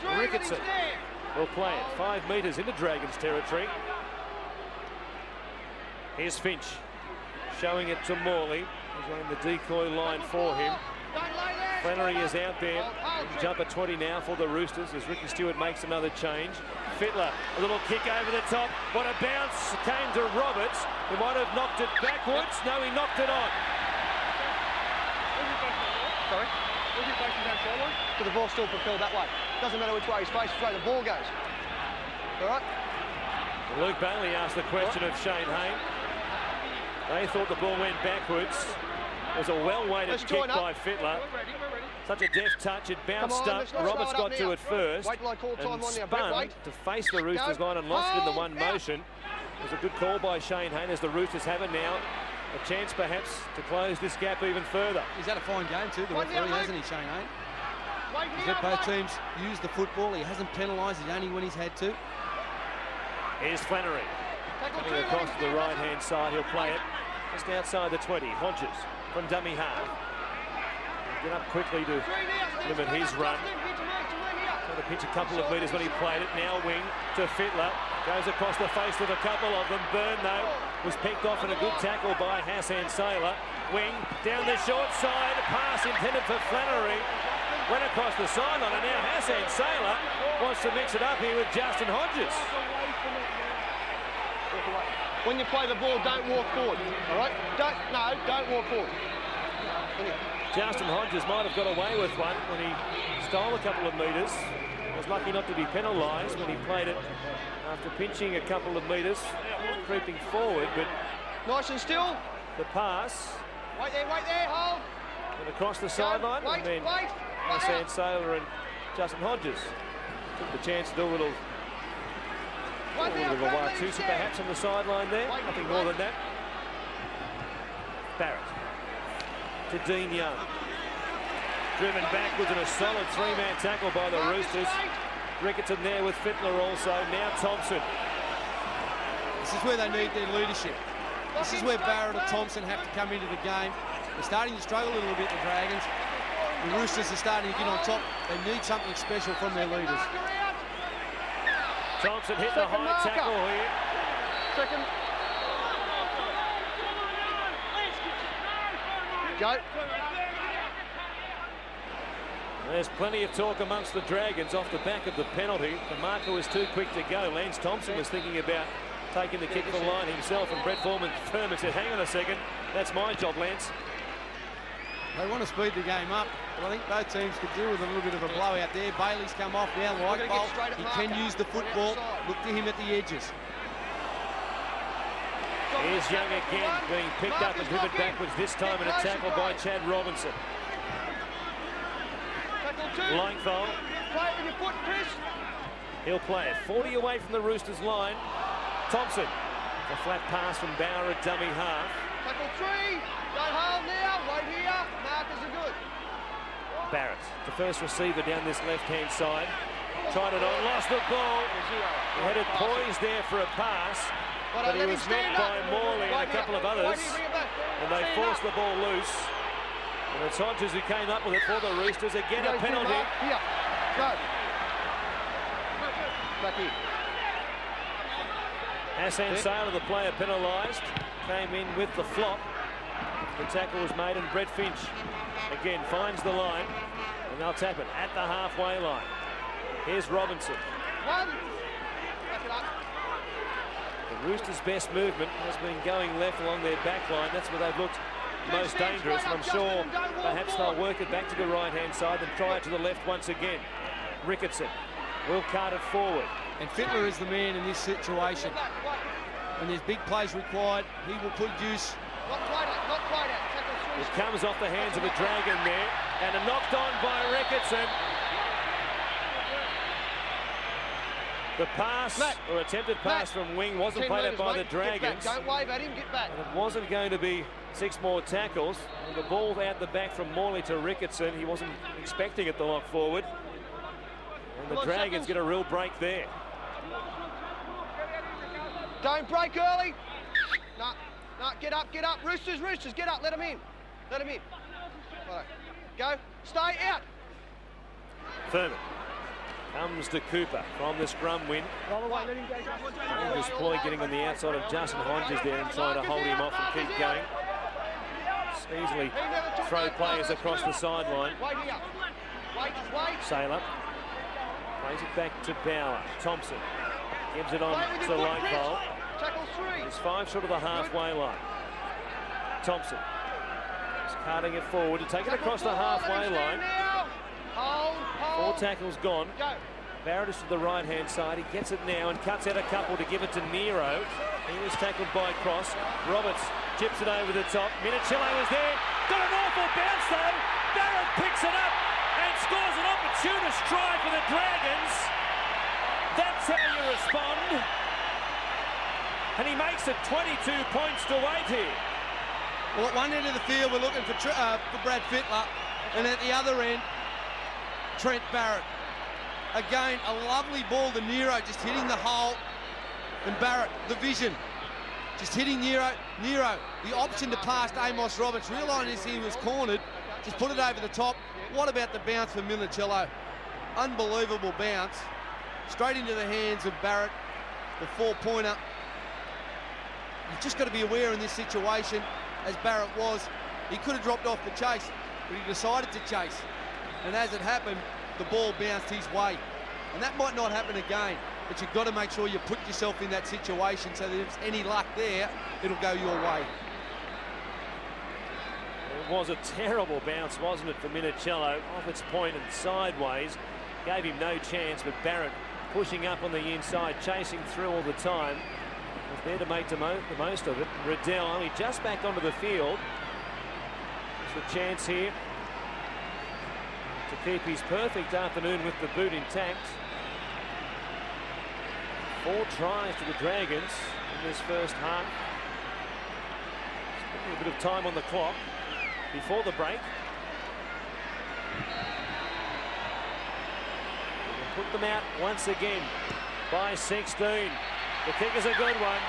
Ricketson will play it 5 metres into Dragons territory. Here's Finch showing it to Morley. He's running the decoy line for him. Flannery is out there. Jumper 20 now for the Roosters as Ricky Stewart makes another change. Fittler, a little kick over the top. What a bounce came to Roberts, who might have knocked it backwards. No, he knocked it on. Sorry? Was he facing down sideline? But the ball still propelled that way. Doesn't matter which way he's facing, which way the ball goes. All right? Luke Bailey asked the question of Shane Hayne. They thought the ball went backwards. It was a well-weighted kick by Fittler. Such a deft touch, it bounced up. Roberts got to it first and spun to face the Roosters line and lost it in the one motion. It was a good call by Shane Hayne as the Roosters have it now. A chance perhaps to close this gap even further. He's had a fine game too, the referee, hasn't he, Shane Hayne? He's let both teams use the football. He hasn't penalised, he's only when he's had to. Here's Flannery. Coming across to the right-hand side, he'll play it just outside the 20. Hodges from dummy half. Get up quickly to limit his run. Tried to pitch a couple of metres when he played it. Now wing to Fittler. Goes across the face of a couple of them. Byrne, though, was picked off in a good tackle by Hassan Saylor. Wing down the short side. Pass intended for Flannery. Went across the sideline, and now Hassan Saylor wants to mix it up here with Justin Hodges. When you play the ball, don't walk forward, all right? Don't walk forward. Justin Hodges might have got away with one when he stole a couple of metres. Was lucky not to be penalised when he played it after pinching a couple of metres, creeping forward, but nice and still. The pass. Wait there, hold. And across the sideline, and then Hassan Saylor and Justin Hodges took the chance to do a little bit of a Watusa perhaps on the sideline there. Nothing more than that. Barrett to Dean Young. Driven backwards and a solid three-man tackle by the Roosters. Ricketson there with Fittler also. Now Thompson. This is where they need their leadership. This is where Barrett or Thompson have to come into the game. They're starting to struggle a little bit, the Dragons. The Roosters are starting to get on top. They need something special from their leaders. Thompson hit the high tackle here. Second. Go. There's plenty of talk amongst the Dragons off the back of the penalty. The marker was too quick to go. Lance Thompson was thinking about taking the kick for the line himself, and Brett Foreman firm and said, hang on a second, that's my job, Lance. They want to speed the game up, but I think both teams could do with a little bit of a blowout there. Bailey's come off now, Lightbolt. He can use the football. Look to him at the edges. Here's Young again, being picked up and driven backwards, this time in a tackle by Chad Robinson. Langfeld. Play it with your foot, Chris. He'll play it 40 away from the Roosters line. Thompson, a flat pass from Bauer at dummy half. Tackle 3. Don't hold now. Wait here. Markers are good. Barrett, the first receiver down this left-hand side. Tried it on, lost the ball. He had it poised there for a pass, but he was met by Morley and a couple of others, and they forced the ball loose. And it's Hodges who came up with it for the Roosters. Again, a penalty. Here. Go. Back here. Hassan Saylor, the player penalised, came in with the flop. The tackle was made, and Brett Finch again finds the line, and they'll tap it at the halfway line. Here's Robinson. One. Back it up. The Roosters' best movement has been going left along their back line. That's where they've looked most dangerous, and I'm sure perhaps they'll work it back to the right-hand side and try it to the left once again. Ricketson will cart it forward. And Fittler is the man in this situation. When there's big plays required, he will produce. Not quite out. Tackle 3. It comes off the hands of a Dragon there, and a knocked on by Ricketson. The pass, or attempted pass from Wing, wasn't played out by the Dragons. Don't wave at him, get back. And it wasn't going to be 6 more tackles. And the ball out the back from Morley to Ricketson. He wasn't expecting it to lock forward. And the Dragons get a real break there. Don't break early. No, get up. Roosters, get up, let him in. Right. Go, stay out. Furman comes to Cooper from the scrum win. Dangerous ploy getting on the outside of Justin Hodges there and trying to hold him off and keep going. Easily throw players across the sideline. Wait. Saylor plays it back to Bauer. Thompson gives it on to Lightbolt. Tackle 3. It's 5 short of the halfway line. Thompson is carting it forward to take it across the halfway line. Hold. 4 tackles gone. Go. Barrett is to the right-hand side. He gets it now and cuts out a couple to give it to Nero. He was tackled by Cross. Roberts chips it over the top. Minicillo is there. Got an awful bounce though. Barrett picks it up and scores an opportunist try for the Dragons. That's how you respond. And he makes it 22 points to 8 here. Well, at one end of the field, we're looking for Brad Fittler, and at the other end, Trent Barrett. Again, a lovely ball to Nero, just hitting the hole. And Barrett, the vision, just hitting Nero. Nero, the option to pass to Amos Roberts, realising he was cornered, just put it over the top. What about the bounce for Minicello? Unbelievable bounce. Straight into the hands of Barrett, the 4-pointer. You've just got to be aware in this situation, as Barrett was, he could have dropped off the chase, but he decided to chase. And as it happened, the ball bounced his way. And that might not happen again, but you've got to make sure you put yourself in that situation so that if there's any luck there, it'll go your way. It was a terrible bounce, wasn't it, for Minicello, off its point and sideways. Gave him no chance, but Barrett pushing up on the inside, chasing through all the time. Was there to make the most of it. Riddell only just back onto the field. There's a chance here to keep his perfect afternoon with the boot intact. 4 tries to the Dragons in this first half. A bit of time on the clock before the break. We'll put them out once again by 16. The kick is a good one.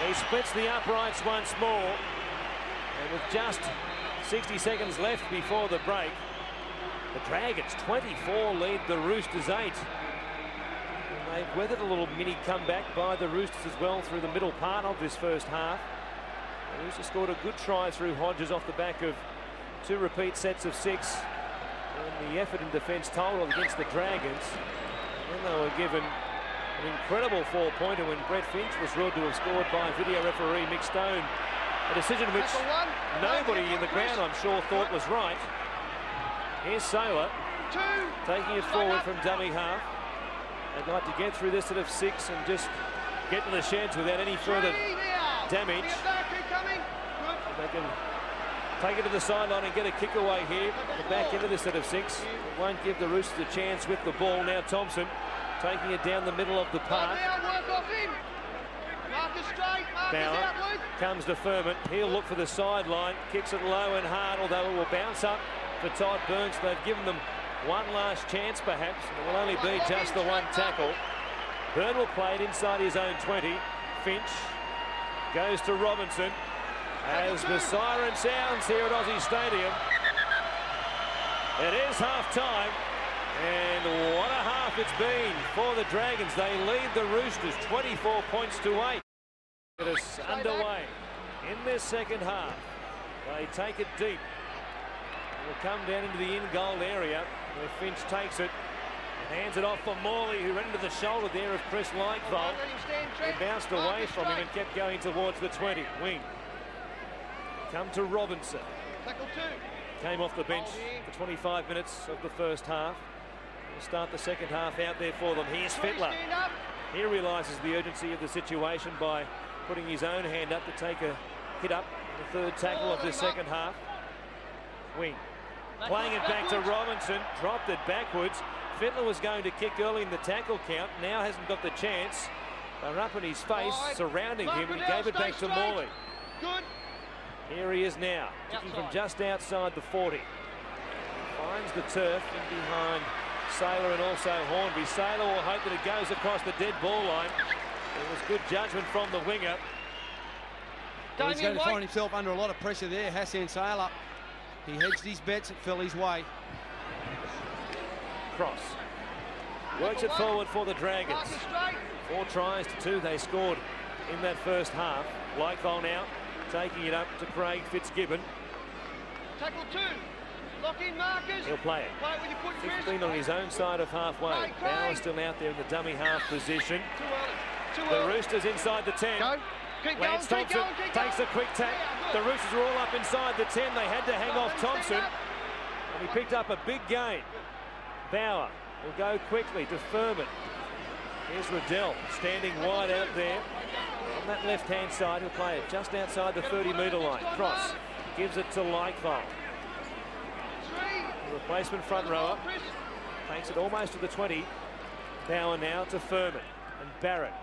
He splits the uprights once more. And with just 60 seconds left before the break, the Dragons 24 lead the Roosters 8. And they've weathered a little mini comeback by the Roosters as well through the middle part of this first half. The Roosters scored a good try through Hodges off the back of 2 repeat sets of 6. And the effort in defence total against the Dragons. And they were given an incredible 4-pointer when Brett Finch was ruled to have scored by video referee Mick Stone. A decision which nobody in the ground, I'm sure, thought was right. Here's Saylor taking it forward from dummy half. They'd like to get through this set of 6 and just get to the sheds without any further damage. They can take it to the sideline and get a kick away here. The back end of this set of 6. It won't give the Roosters a chance with the ball. Now Thompson taking it down the middle of the park. Bauer comes to Furman. He'll look for the sideline. Kicks it low and hard, although it will bounce up for Todd Burns. They've given them one last chance, perhaps. It will only be just the one tackle. Byrne will play it inside his own 20. Finch goes to Robinson as the siren sounds here at Aussie Stadium. It is half-time, and what a half it's been for the Dragons. They lead the Roosters 24 points to 8. It is underway in this second half. They take it deep. It will come down into the in-goal area where Finch takes it and hands it off for Morley, who ran into the shoulder there of Chris Lightfold. He bounced away from him and kept going towards the 20. Wing. Come to Robinson. Came off the bench for 25 minutes of the first half. We'll start the second half out there for them. Here's Fittler. He realises the urgency of the situation by putting his own hand up to take a hit up in the third tackle of the second half. Wing. Playing it back to Robinson. Dropped it backwards. Fittler was going to kick early in the tackle count. Now hasn't got the chance. They're up in his face, surrounding him, and he gave it back to Morley. Here he is now, kicking from just outside the 40. Finds the turf in behind Saylor and also Hornby. Saylor will hope that it goes across the dead ball line. It was good judgment from the winger. Well, he's going to find himself under a lot of pressure there, Hassan Saylor. He hedged his bets, it fell his way. Cross. Works it forward for the Dragons. 4 tries to 2 they scored in that first half. Lightfold now taking it up to Craig Fitzgibbon. Tackle 2. Lock in markers. He'll play it. 15 on his own side of halfway. Bauer still out there in the dummy half position. The Roosters inside the 10. Lance Thompson takes a quick tap. The Roosters are all up inside the 10. They had to hang off Thompson. And he picked up a big gain. Bauer will go quickly to Furman. Here's Riddell standing wide out there. On that left-hand side, he'll play it just outside the 30-metre line. Cross. Gives it to Lightfold. The replacement front rower takes it almost to the 20. Bauer now to Furman. And Barrett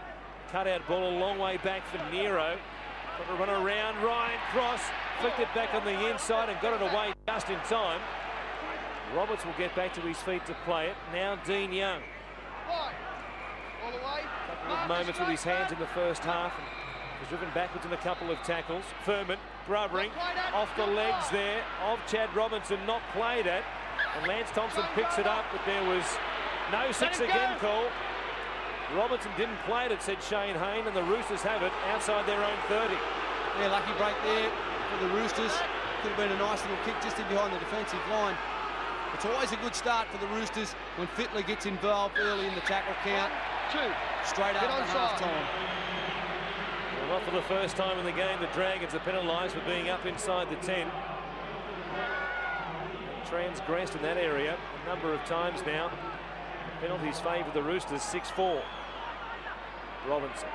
Cutout ball a long way back for Nero. Got to run around. Ryan Cross flicked it back on the inside and got it away just in time. Roberts will get back to his feet to play it. Now Dean Young. All the way. A couple of moments with his hands in the first half. Was driven backwards in a couple of tackles. Furman grubbering off the legs there of Chad Robinson, not played at. And Lance Thompson picks it up, but there was no 6 again call. Robinson didn't play it, said Shane Hayne, and the Roosters have it outside their own 30. Yeah, lucky break there for the Roosters. Could have been a nice little kick just in behind the defensive line. It's always a good start for the Roosters when Fittler gets involved early in the tackle count. 2. Straight after half-time. Well, not for the first time in the game, the Dragons are penalised for being up inside the 10. Transgressed in that area a number of times now. Penalties favour the Roosters, 6-4. Robinson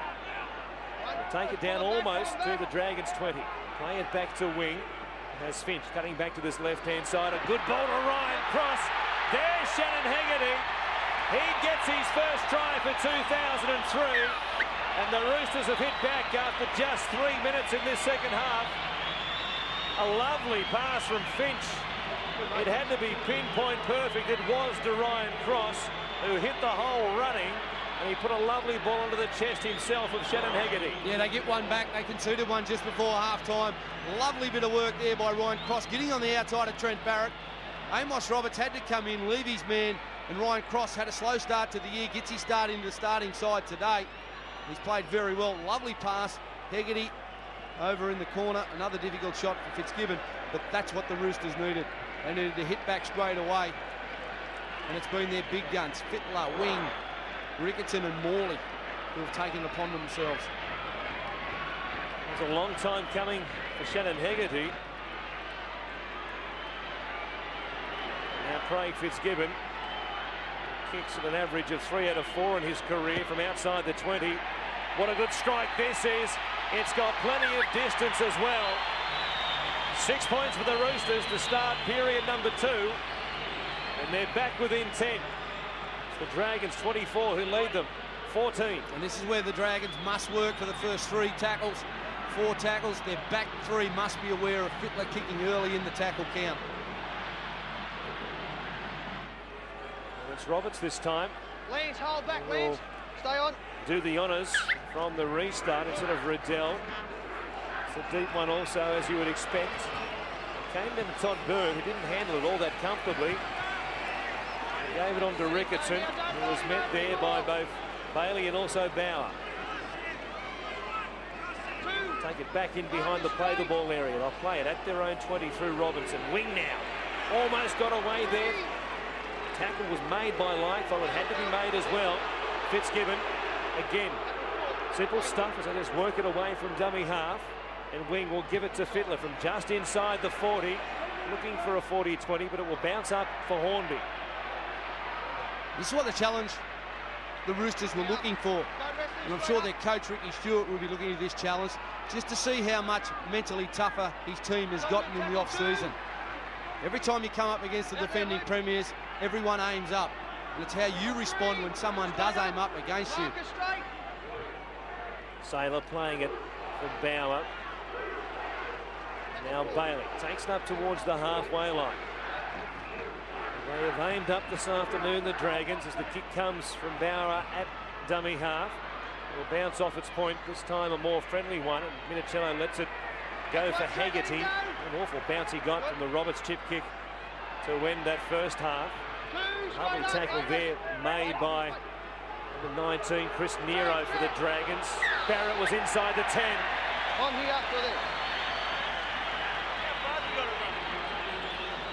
will take it down almost to the Dragons 20. Play it back to wing. Has Finch cutting back to this left-hand side. A good ball to Ryan Cross. There's Shannon Haggerty. He gets his first try for 2003. And the Roosters have hit back after just 3 minutes in this second half. A lovely pass from Finch. It had to be pinpoint perfect. It was to Ryan Cross, who hit the hole running, and he put a lovely ball into the chest himself of Shannon Haggerty. Yeah, they get one back. They conceded one just before half-time. Lovely bit of work there by Ryan Cross, getting on the outside of Trent Barrett. Amos Roberts had to come in, leave his man, and Ryan Cross had a slow start to the year, gets his start into the starting side today. He's played very well. Lovely pass. Haggerty over in the corner. Another difficult shot for Fitzgibbon, but that's what the Roosters needed. They needed to hit back straight away. And it's been their big guns, Fittler, Wing, Ricketson and Morley, who have taken it upon themselves. It was a long time coming for Shannon Haggerty. Now Craig Fitzgibbon kicks at an average of 3 out of 4 in his career from outside the 20. What a good strike this is. It's got plenty of distance as well. 6 points for the Roosters to start period number 2. And they're back within 10. It's the Dragons 24 who lead them 14. And this is where the Dragons must work for the first 3 tackles. 4 tackles. Their back 3 must be aware of Fittler kicking early in the tackle count. And it's Roberts this time. Lance, hold back, Lance. Stay on. Do the honours from the restart instead of Riddell. It's a deep one also, as you would expect. Came down to Todd Byrne, who didn't handle it all that comfortably. He gave it on to Ricketson, who was met there by both Bailey and also Bauer. Take it back in behind the play the ball area. They'll play it at their own 20 through Robinson. Wing now. Almost got away there. Tackle was made by Lightfoot. It had to be made as well. Fitzgibbon again. Simple stuff as they just work it away from dummy half. And Wing will give it to Fittler from just inside the 40. Looking for a 40-20, but it will bounce up for Hornby. This is what the challenge the Roosters were looking for. And I'm sure their coach, Ricky Stewart, will be looking at this challenge just to see how much mentally tougher his team has gotten in the off-season. Every time you come up against the defending premiers, everyone aims up. And it's how you respond when someone does aim up against you. Saylor playing it for Bauer. Now Bailey takes it up towards the halfway line. They have aimed up this afternoon, the Dragons, as the kick comes from Bauer at dummy half. It will bounce off its point, this time a more friendly one, and Minicello lets it go for Haggerty. An awful bounce he got from the Roberts chip kick to end that first half. Lovely tackle there made by number 19, Chris Nero for the Dragons. Barrett was inside the 10. On here after that.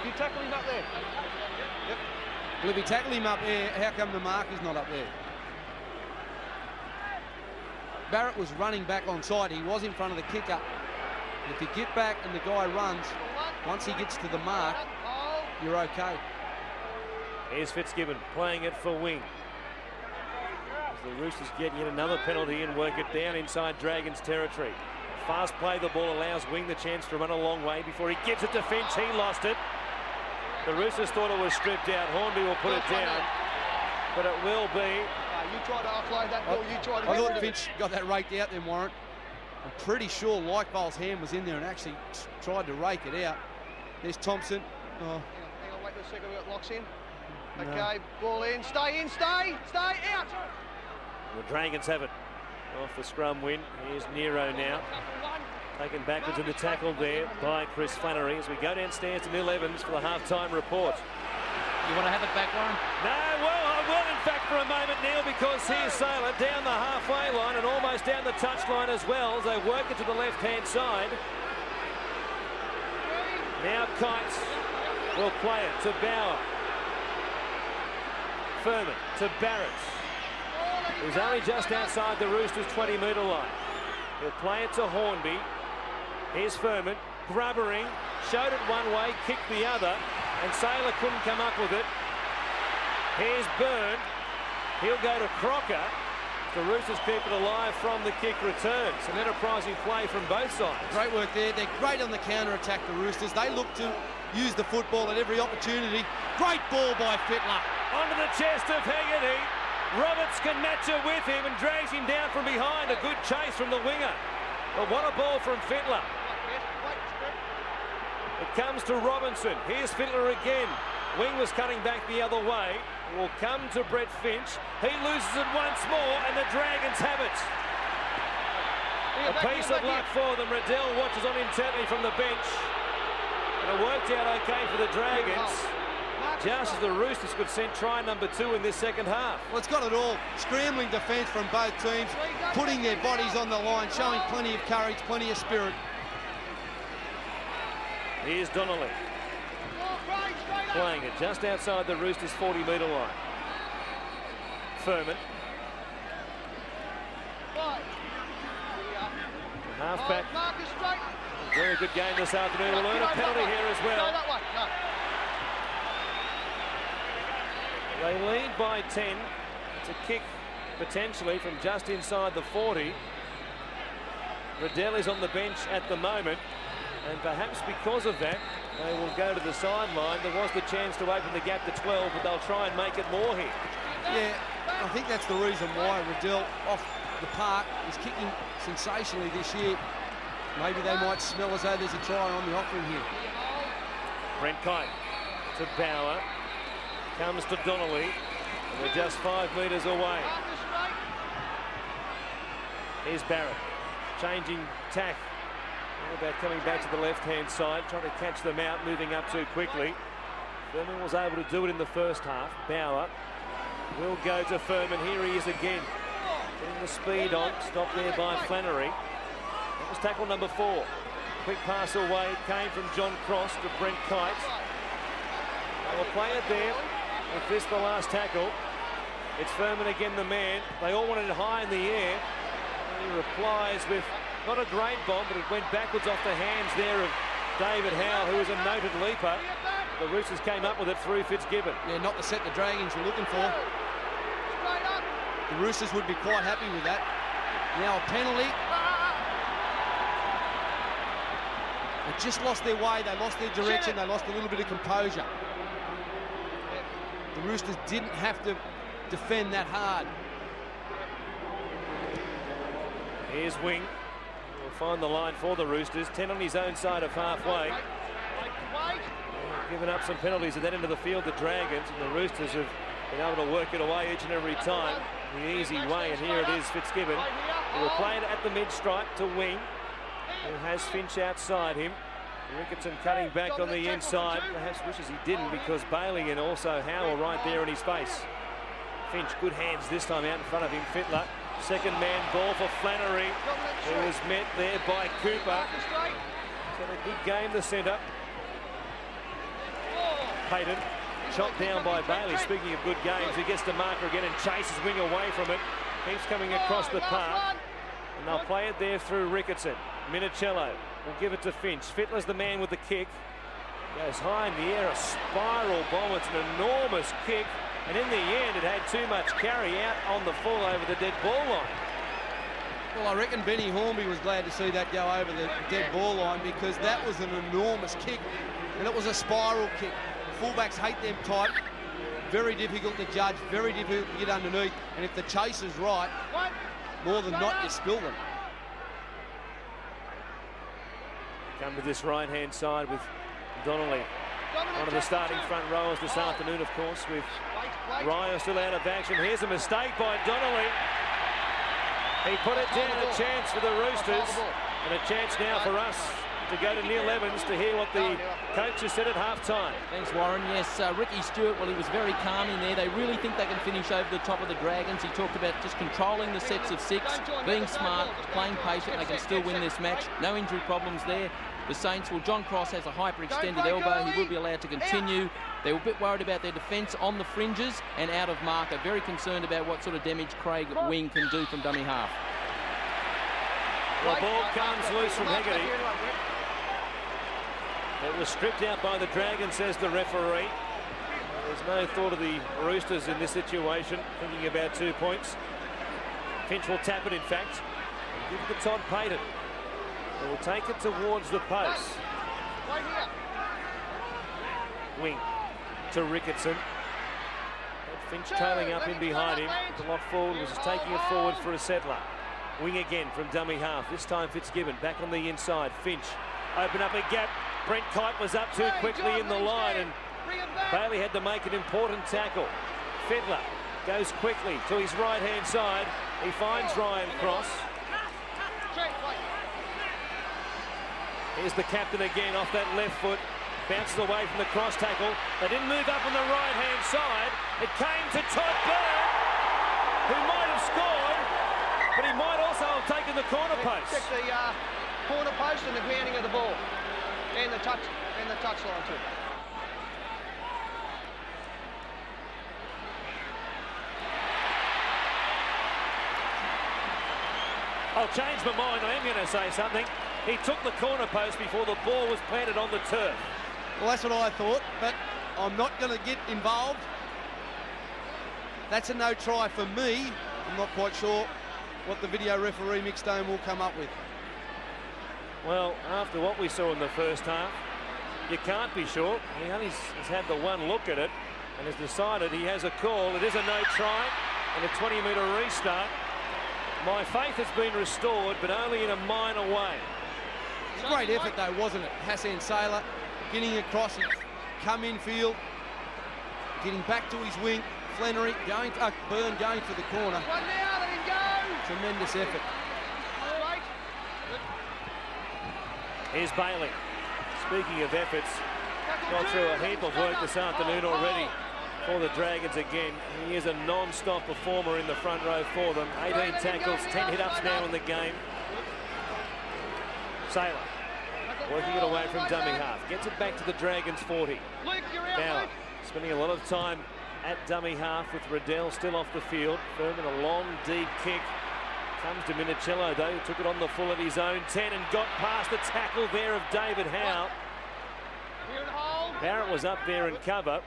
You tackle him up there. Yep. Well, if you tackle him up there, how come the mark is not up there? Barrett was running back on side. He was in front of the kicker. And if you get back and the guy runs, once he gets to the mark, you're okay. Here's Fitzgibbon playing it for Wing. As the Roosters get yet another penalty and work it down inside Dragons territory. Fast play, the ball allows Wing the chance to run a long way before he gives it to Finch. He lost it. The Roosters thought it was stripped out. Hornby will put it down, but it will be You try to offload that ball, you try to I get thought rid of it. Finch got that raked out then, Warren. I'm pretty sure Lightbowl's hand was in there and actually tried to rake it out. There's Thompson. Oh. Hang on, wait a second, we got locks in. No. Okay, ball in, stay, out! The Dragons have it off the scrum win. Here's Nero now. Taken backwards in the tackle there by Chris Flannery as we go downstairs to Neil Evans for the half-time report. You want to have it back, Warren? No, well, I will in fact for a moment, Neil, because here's Sailor down the halfway line and almost down the touchline as well as they work it to the left-hand side. Now Kites will play it to Bauer. Furman to Barrett, who's only just outside the Roosters' 20-metre line. He'll play it to Hornby. Here's Furman, grubbering, showed it one way, kicked the other, and Sailor couldn't come up with it. Here's Byrne. He'll go to Crocker. The Roosters keep it alive from the kick return. Some enterprising play from both sides. Great work there. They're great on the counter-attack, the Roosters. They look to use the football at every opportunity. Great ball by Fittler. Onto the chest of Hegarty. Roberts can match it with him and drags him down from behind. A good chase from the winger. But what a ball from Fittler. It comes to Robinson. Here's Fittler again. Wing was cutting back the other way. Will come to Brett Finch. He loses it once more, and the Dragons have it. A piece of luck for them. Riddell watches on intently from the bench. And it worked out okay for the Dragons, just as the Roosters could send try number 2 in this second half. Well, it's got it all. Scrambling defence from both teams, putting their bodies on the line, showing plenty of courage, plenty of spirit. Here's Donnelly. Playing it just outside the Roosters' 40-metre line. Furman. The halfback. Very good game this afternoon. We'll earn a penalty here as well. They lead by 10. It's a kick potentially from just inside the 40. Riddell is on the bench at the moment, and perhaps because of that, they will go to the sideline. There was the chance to open the gap to 12, but they'll try and make it more here. Yeah, I think that's the reason why Riddell off the park is kicking sensationally this year. Maybe they might smell as though there's a try on the offering here. Brent Kite to Bauer. Comes to Donnelly. And they're just 5 metres away. Here's Barrett. Changing tack. All about coming back to the left-hand side, trying to catch them out, moving up too quickly. Furman was able to do it in the first half. Bauer will go to Furman. Here he is again. Getting the speed on. Stopped there by Flannery. That was tackle number 4. Quick pass away. Came from John Cross to Brent Kite. They will play it there. With this the last tackle. It's Furman again, the man. They all wanted it high in the air. And he replies with not a great bomb, but it went backwards off the hands there of David Howe, who is a noted leaper. The Roosters came up with it through Fitzgibbon. Yeah, not the set the Dragons were looking for. The Roosters would be quite happy with that. Now a penalty. They just lost their way, they lost their direction, they lost a little bit of composure. The Roosters didn't have to defend that hard. Here's Wing. We'll find the line for the Roosters. 10 on his own side of halfway. Given up some penalties at that end of the field, the Dragons, and the Roosters have been able to work it away each and every time the easy way, and here it is, Fitzgibbon. He will play it at the mid-stripe to Wing, who has Finch outside him. Ricketson cutting back on the inside. Perhaps wishes he didn't, because Bailey and also Howe are right there in his face. Finch, good hands this time out in front of him. Fittler, second man ball for Flannery, who was met there by Cooper. He's had a good game, the centre. Payton, shot down by Bailey. Speaking of good games, he gets the marker again and chases Wing away from it. Keeps coming across the park. And they'll play it there through Ricketson. Minicello will give it to Finch. Fittler's the man with the kick. Goes high in the air, a spiral bomb. It's an enormous kick. And in the end, it had too much carry out on the full over the dead ball line. Well, I reckon Benny Hornby was glad to see that go over the dead ball line, because that was an enormous kick, and it was a spiral kick. Fullbacks hate them type. very difficult to judge, very difficult to get underneath. And if the chase is right, more than not, you spill them. Come to this right-hand side with Donnelly. One of the starting front rowers this afternoon, of course, with Ryan still out of action. Here's a mistake by Donnelly. He put it down, a chance for the Roosters, and a chance now for us to go to Neil Evans to hear what the coaches said at half-time. Thanks, Warren. Yes, Ricky Stewart, well, he was very calm in there. They really think they can finish over the top of the Dragons. He talked about just controlling the sets of 6, being smart, playing patient. They can still win this match. No injury problems there. The Saints, well, John Cross has a hyperextended elbow. He will be allowed to continue. They were a bit worried about their defence on the fringes and out of marker. Very concerned about what sort of damage Craig Wing can do from dummy half. The ball comes loose from Hegarty. It was stripped out by the Dragons, says the referee. There's no thought of the Roosters in this situation, thinking about 2 points. Finch will tap it, in fact. Give it to Todd Payton. They will take it towards the post. Wing to Ricketson. Finch trailing up in behind him. The lock forward was taking it forward for a settler. Wing again from dummy half. This time Fitzgibbon back on the inside. Finch open up a gap. Brent Kite was up too quickly in the line, and Bailey had to make an important tackle. Fittler goes quickly to his right-hand side. He finds Ryan Cross. Here's the captain again off that left foot. Bounces away from the cross tackle. They didn't move up on the right-hand side. It came to Todd Byrne, who might have scored, but he might also have taken the corner post. Check the corner post and the grounding of the ball. And the touch line too. I'll change my mind. I am going to say something. He took the corner post before the ball was planted on the turf. Well, that's what I thought, but I'm not going to get involved. That's a no try for me. I'm not quite sure what the video referee Mick Stone will come up with. Well, after what we saw in the first half, you can't be sure. He only has had the one look at it and has decided he has a call. It is a no try and a 20-metre restart. My faith has been restored, but only in a minor way. Great effort though, wasn't it? Hassan Sailor getting across, and come in field, getting back to his wing. Flannery going, Byrne going for the corner. Tremendous effort. Here's Bailey. Speaking of efforts, got through a heap of work this afternoon already for the Dragons again. He is a non-stop performer in the front row for them. 18 tackles, 10 hit-ups now in the game. Sailor working it away from dummy half. Gets it back to the Dragons 40. Bauer spending a lot of time at dummy half with Riddell still off the field. Furman a long, deep kick. Comes to Minicello though, who took it on the full at his own 10 and got past the tackle there of David Howe. Barrett was up there in cover.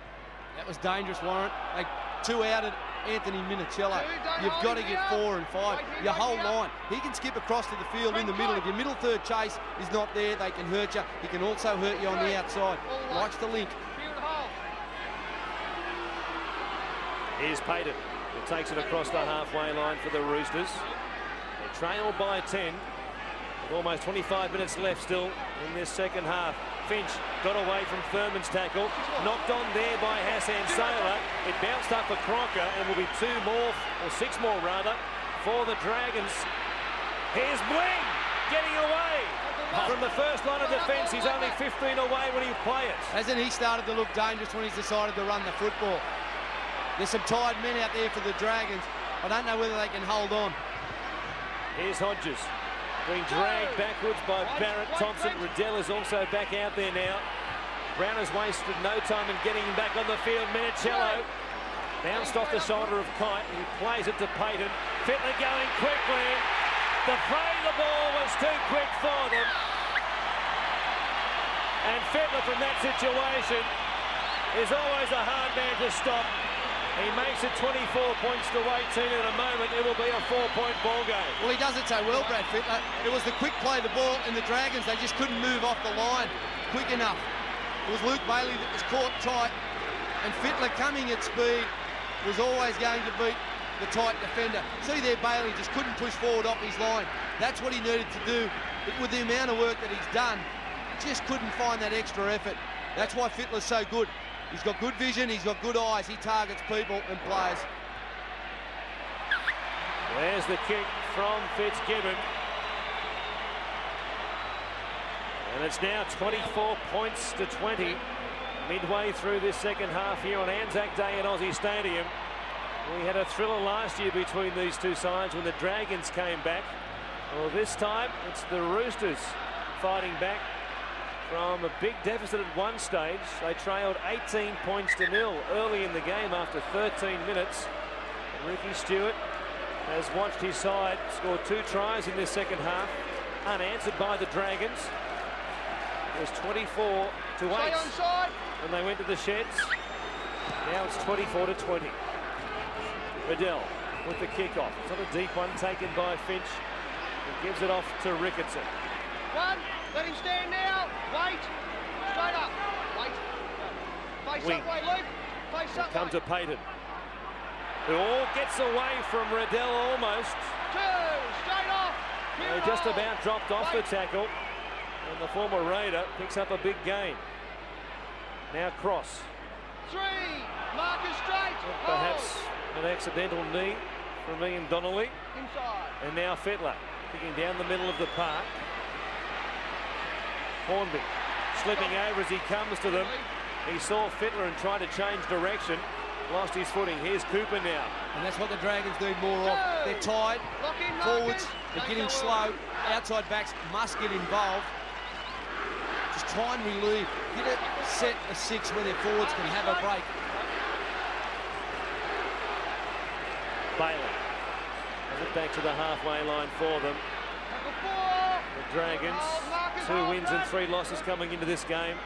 That was dangerous, Warren. They two-outed Anthony Minicello. You've got to get 4 and 5. Your whole line. He can skip across to the field in the middle. If your middle third chase is not there, they can hurt you. He can also hurt you on the outside. Likes to link. Here's Payton, who takes it across the halfway line for the Roosters. They trail by 10. With almost 25 minutes left still in this second half. Finch got away from Thurman's tackle. Knocked on there by Hassan Sailor. It bounced up for Crocker and will be 2 more, or 6 more rather, for the Dragons. Here's Wing getting away from the first line of defence. He's only 15 away when he plays. Hasn't he started to look dangerous when he's decided to run the football? There's some tired men out there for the Dragons. I don't know whether they can hold on. Here's Hodges being dragged backwards by Barrett. Thompson. Riddell is also back out there now. Brown has wasted no time in getting him back on the field. Minicello bounced off the shoulder of Kite. He plays it to Payton. Fittler going quickly. The play of the ball was too quick for them. And Fittler from that situation is always a hard man to stop. He makes it 24 points to 18 in a moment. It will be a 4-point ball game. Well, he does it so well, Brad Fittler. It was the quick play of the ball, and the Dragons, they just couldn't move off the line quick enough. It was Luke Bailey that was caught tight. And Fittler coming at speed was always going to beat the tight defender. See there, Bailey just couldn't push forward off his line. That's what he needed to do. But with the amount of work that he's done, just couldn't find that extra effort. That's why Fittler's so good. He's got good vision, he's got good eyes, he targets people and players. There's the kick from Fitzgibbon. And it's now 24 points to 20. Midway through this second half here on Anzac Day at Aussie Stadium. We had a thriller last year between these two sides when the Dragons came back. Well, this time it's the Roosters fighting back from a big deficit at one stage. They trailed 18 points to 0 early in the game after 13 minutes. And Ricky Stewart has watched his side score 2 tries in this second half, unanswered by the Dragons. It was 24 to 8 when they went to the sheds. Now it's 24 to 20. Riddell with the kickoff. It's not a deep one taken by Finch. He gives it off to Ricketson. One, let him stand now. Wait, straight up. Wait. Face Wing. up way, Luke. Face up Come way. to Payton. It all gets away from Riddell almost. 2, straight off. They just about dropped off the tackle. And the former Raider picks up a big gain. Now Cross. 3, markers straight. Perhaps an accidental knee from Ian Donnelly. Inside. And now Fittler kicking down the middle of the park. Hornby slipping over as he comes to them. He saw Fittler and tried to change direction. Lost his footing. Here's Cooper now. And that's what the Dragons need more of. They're tired, Lock in, forwards, markers. they're Don't getting go slow. Outside backs must get involved. Just try and relieve. Get a set of 6 where their forwards can have a break. Bailey has it back to the halfway line for them. Tackle 4. The Dragons, Hold, markers, 2 hold, wins and run. 3 losses coming into this game.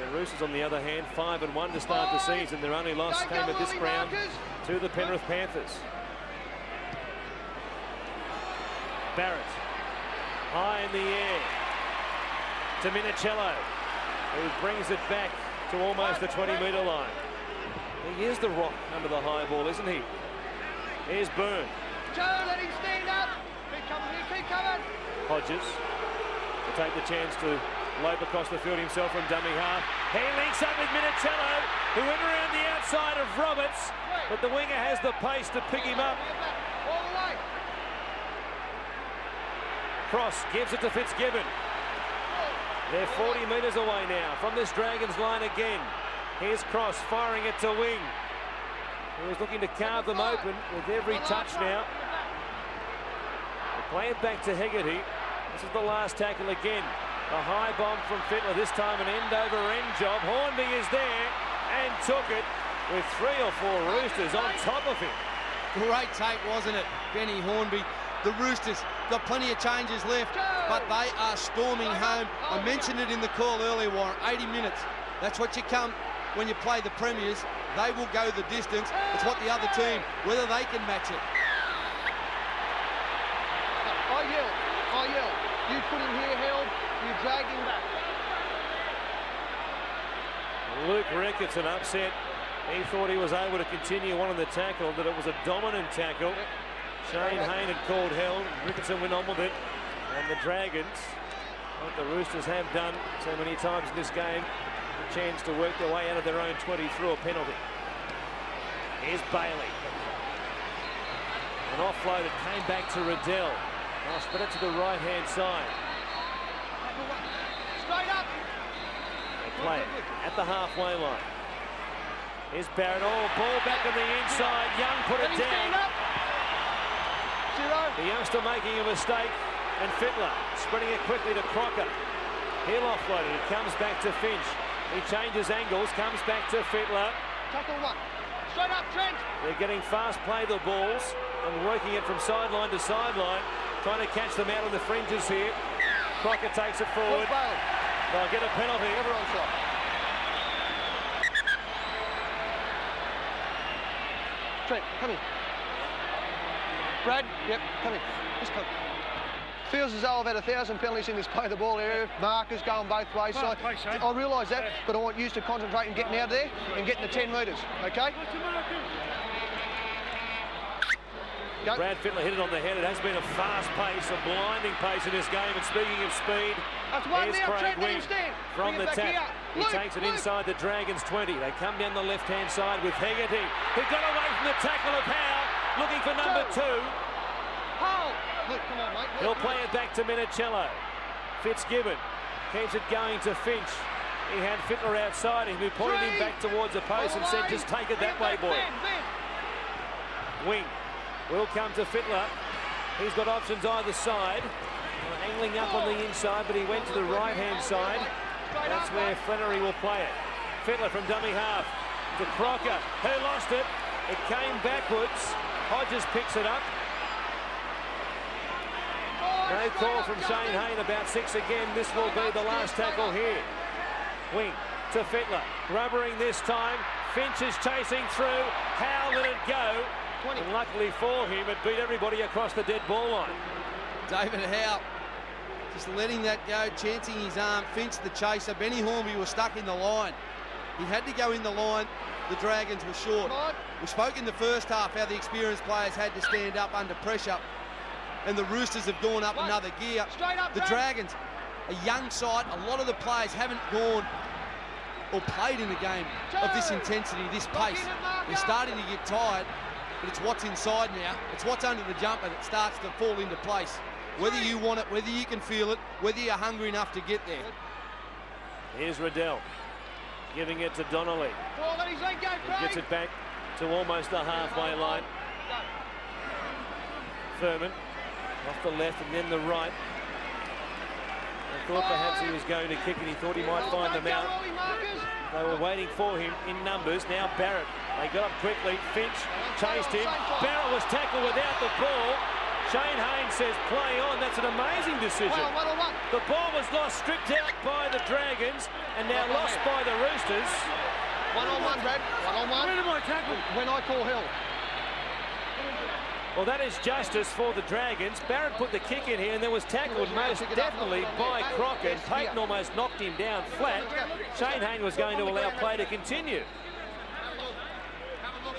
The Roosters, on the other hand, 5-1 to start the season. Their only loss came at this ground to the Penrith Panthers. Barrett, high in the air to Minicello, who brings it back to almost the 20-metre line. He is the rock under the high ball, isn't he? Here's Byrne. Joe, let him stand up. Keep coming. Hodges will take the chance to lope across the field himself from dummy half. He links up with Minicello, who went around the outside of Roberts, but the winger has the pace to pick him up. All the way. Cross gives it to Fitzgibbon. They're 40 metres away now from this Dragons line again. Here's Cross firing it to wing. He was looking to carve them open with every touch now. They play it back to Hegarty. This is the last tackle again. A high bomb from Fittler, this time an end-over-end job. Hornby is there and took it with 3 or 4 Roosters on top of him. Great take, wasn't it, Benny Hornby? The Roosters got plenty of changes left, but they are storming home. I mentioned it in the call earlier, Warren, 80 minutes. That's what you come when you play the Premiers. They will go the distance. It's what the other team, whether they can match it. I yell. You put him here held, you drag him back. Luke Ricketson upset. He thought he was able to continue on in the tackle, that it was a dominant tackle. Shane Hayne had called held. Ricketson went on with it. And the Dragons, like the Roosters have done so many times in this game, a chance to work their way out of their own 20 through a penalty. Here's Bailey. And offloaded, came back to Riddell. Now spread it to the right-hand side. Straight up. They play it at the halfway line. Here's Barrett. Oh, ball back on the inside. Young put it down. The youngster making a mistake. And Fittler spreading it quickly to Crocker. He'll offload it. It comes back to Finch. He changes angles, comes back to Fittler. Tackle 1. Straight up, Trent. They're getting fast play the balls and working it from sideline to sideline. Trying to catch them out of the fringes here. Crocker takes it forward. They'll get a penalty. Everyone shot. Trent, come in. Brad, yep, come in. Just come. Feels as though I've had 1,000 penalties in this play the ball area. Markers going both ways. So I realise that, but I want you to concentrate on getting out of there and getting the 10 metres, okay? Go. Brad Fittler hit it on the head. It has been a fast pace, a blinding pace in this game. And speaking of speed, here's Craig Wing from the tap. He takes it inside the Dragons 20. They come down the left-hand side with Hegarty, who got away from the tackle of Howe, looking for number 2. Look, come on, mate. He'll play it back to Minicello. Fitzgibbon keeps it going to Finch. He had Fittler outside him, who pointed him back towards the post and said, just take it that way, boy. Wing will come to Fittler. He's got options either side. Angling up on the inside, but he went to the right-hand side. That's where Flannery will play it. Fittler from dummy half to Crocker, who lost it. It came backwards. Hodges picks it up. No call from Shane Hayne, about 6 again. This will be the last tackle here. Wing to Fittler, rubbering this time. Finch is chasing through. Howe let it go. And luckily for him, it beat everybody across the dead ball line. David Howe just letting that go, chancing his arm. Finch the chaser. Benny Hornby was stuck in the line. He had to go in the line. The Dragons were short. We spoke in the first half how the experienced players had to stand up under pressure, and the Roosters have gone up another gear. The Dragons, a young side, a lot of the players haven't gone or played in a game of this intensity, this pace. They're starting to get tired, but it's what's inside now. It's what's under the jumper that starts to fall into place. Whether you want it, whether you can feel it, whether you're hungry enough to get there. Here's Riddell giving it to Donnelly. He gets it back to almost the halfway line. Furman off the left and then the right. I thought perhaps he was going to kick and he thought he might find them out. They were waiting for him in numbers. Now Barrett, they got up quickly. Finch chased him. Barrett was tackled without the ball. Shane Hayne says play on. That's an amazing decision. The ball was lost, stripped out by the Dragons and now lost by the Roosters. One-on-one, Brad. One-on-one. When am I tackled? When I call Hill. Well, that is justice for the Dragons. Barrett put the kick in here and then was tackled most definitely by Crocker. Payton almost knocked him down flat. Shane Hayne was going to allow play to continue.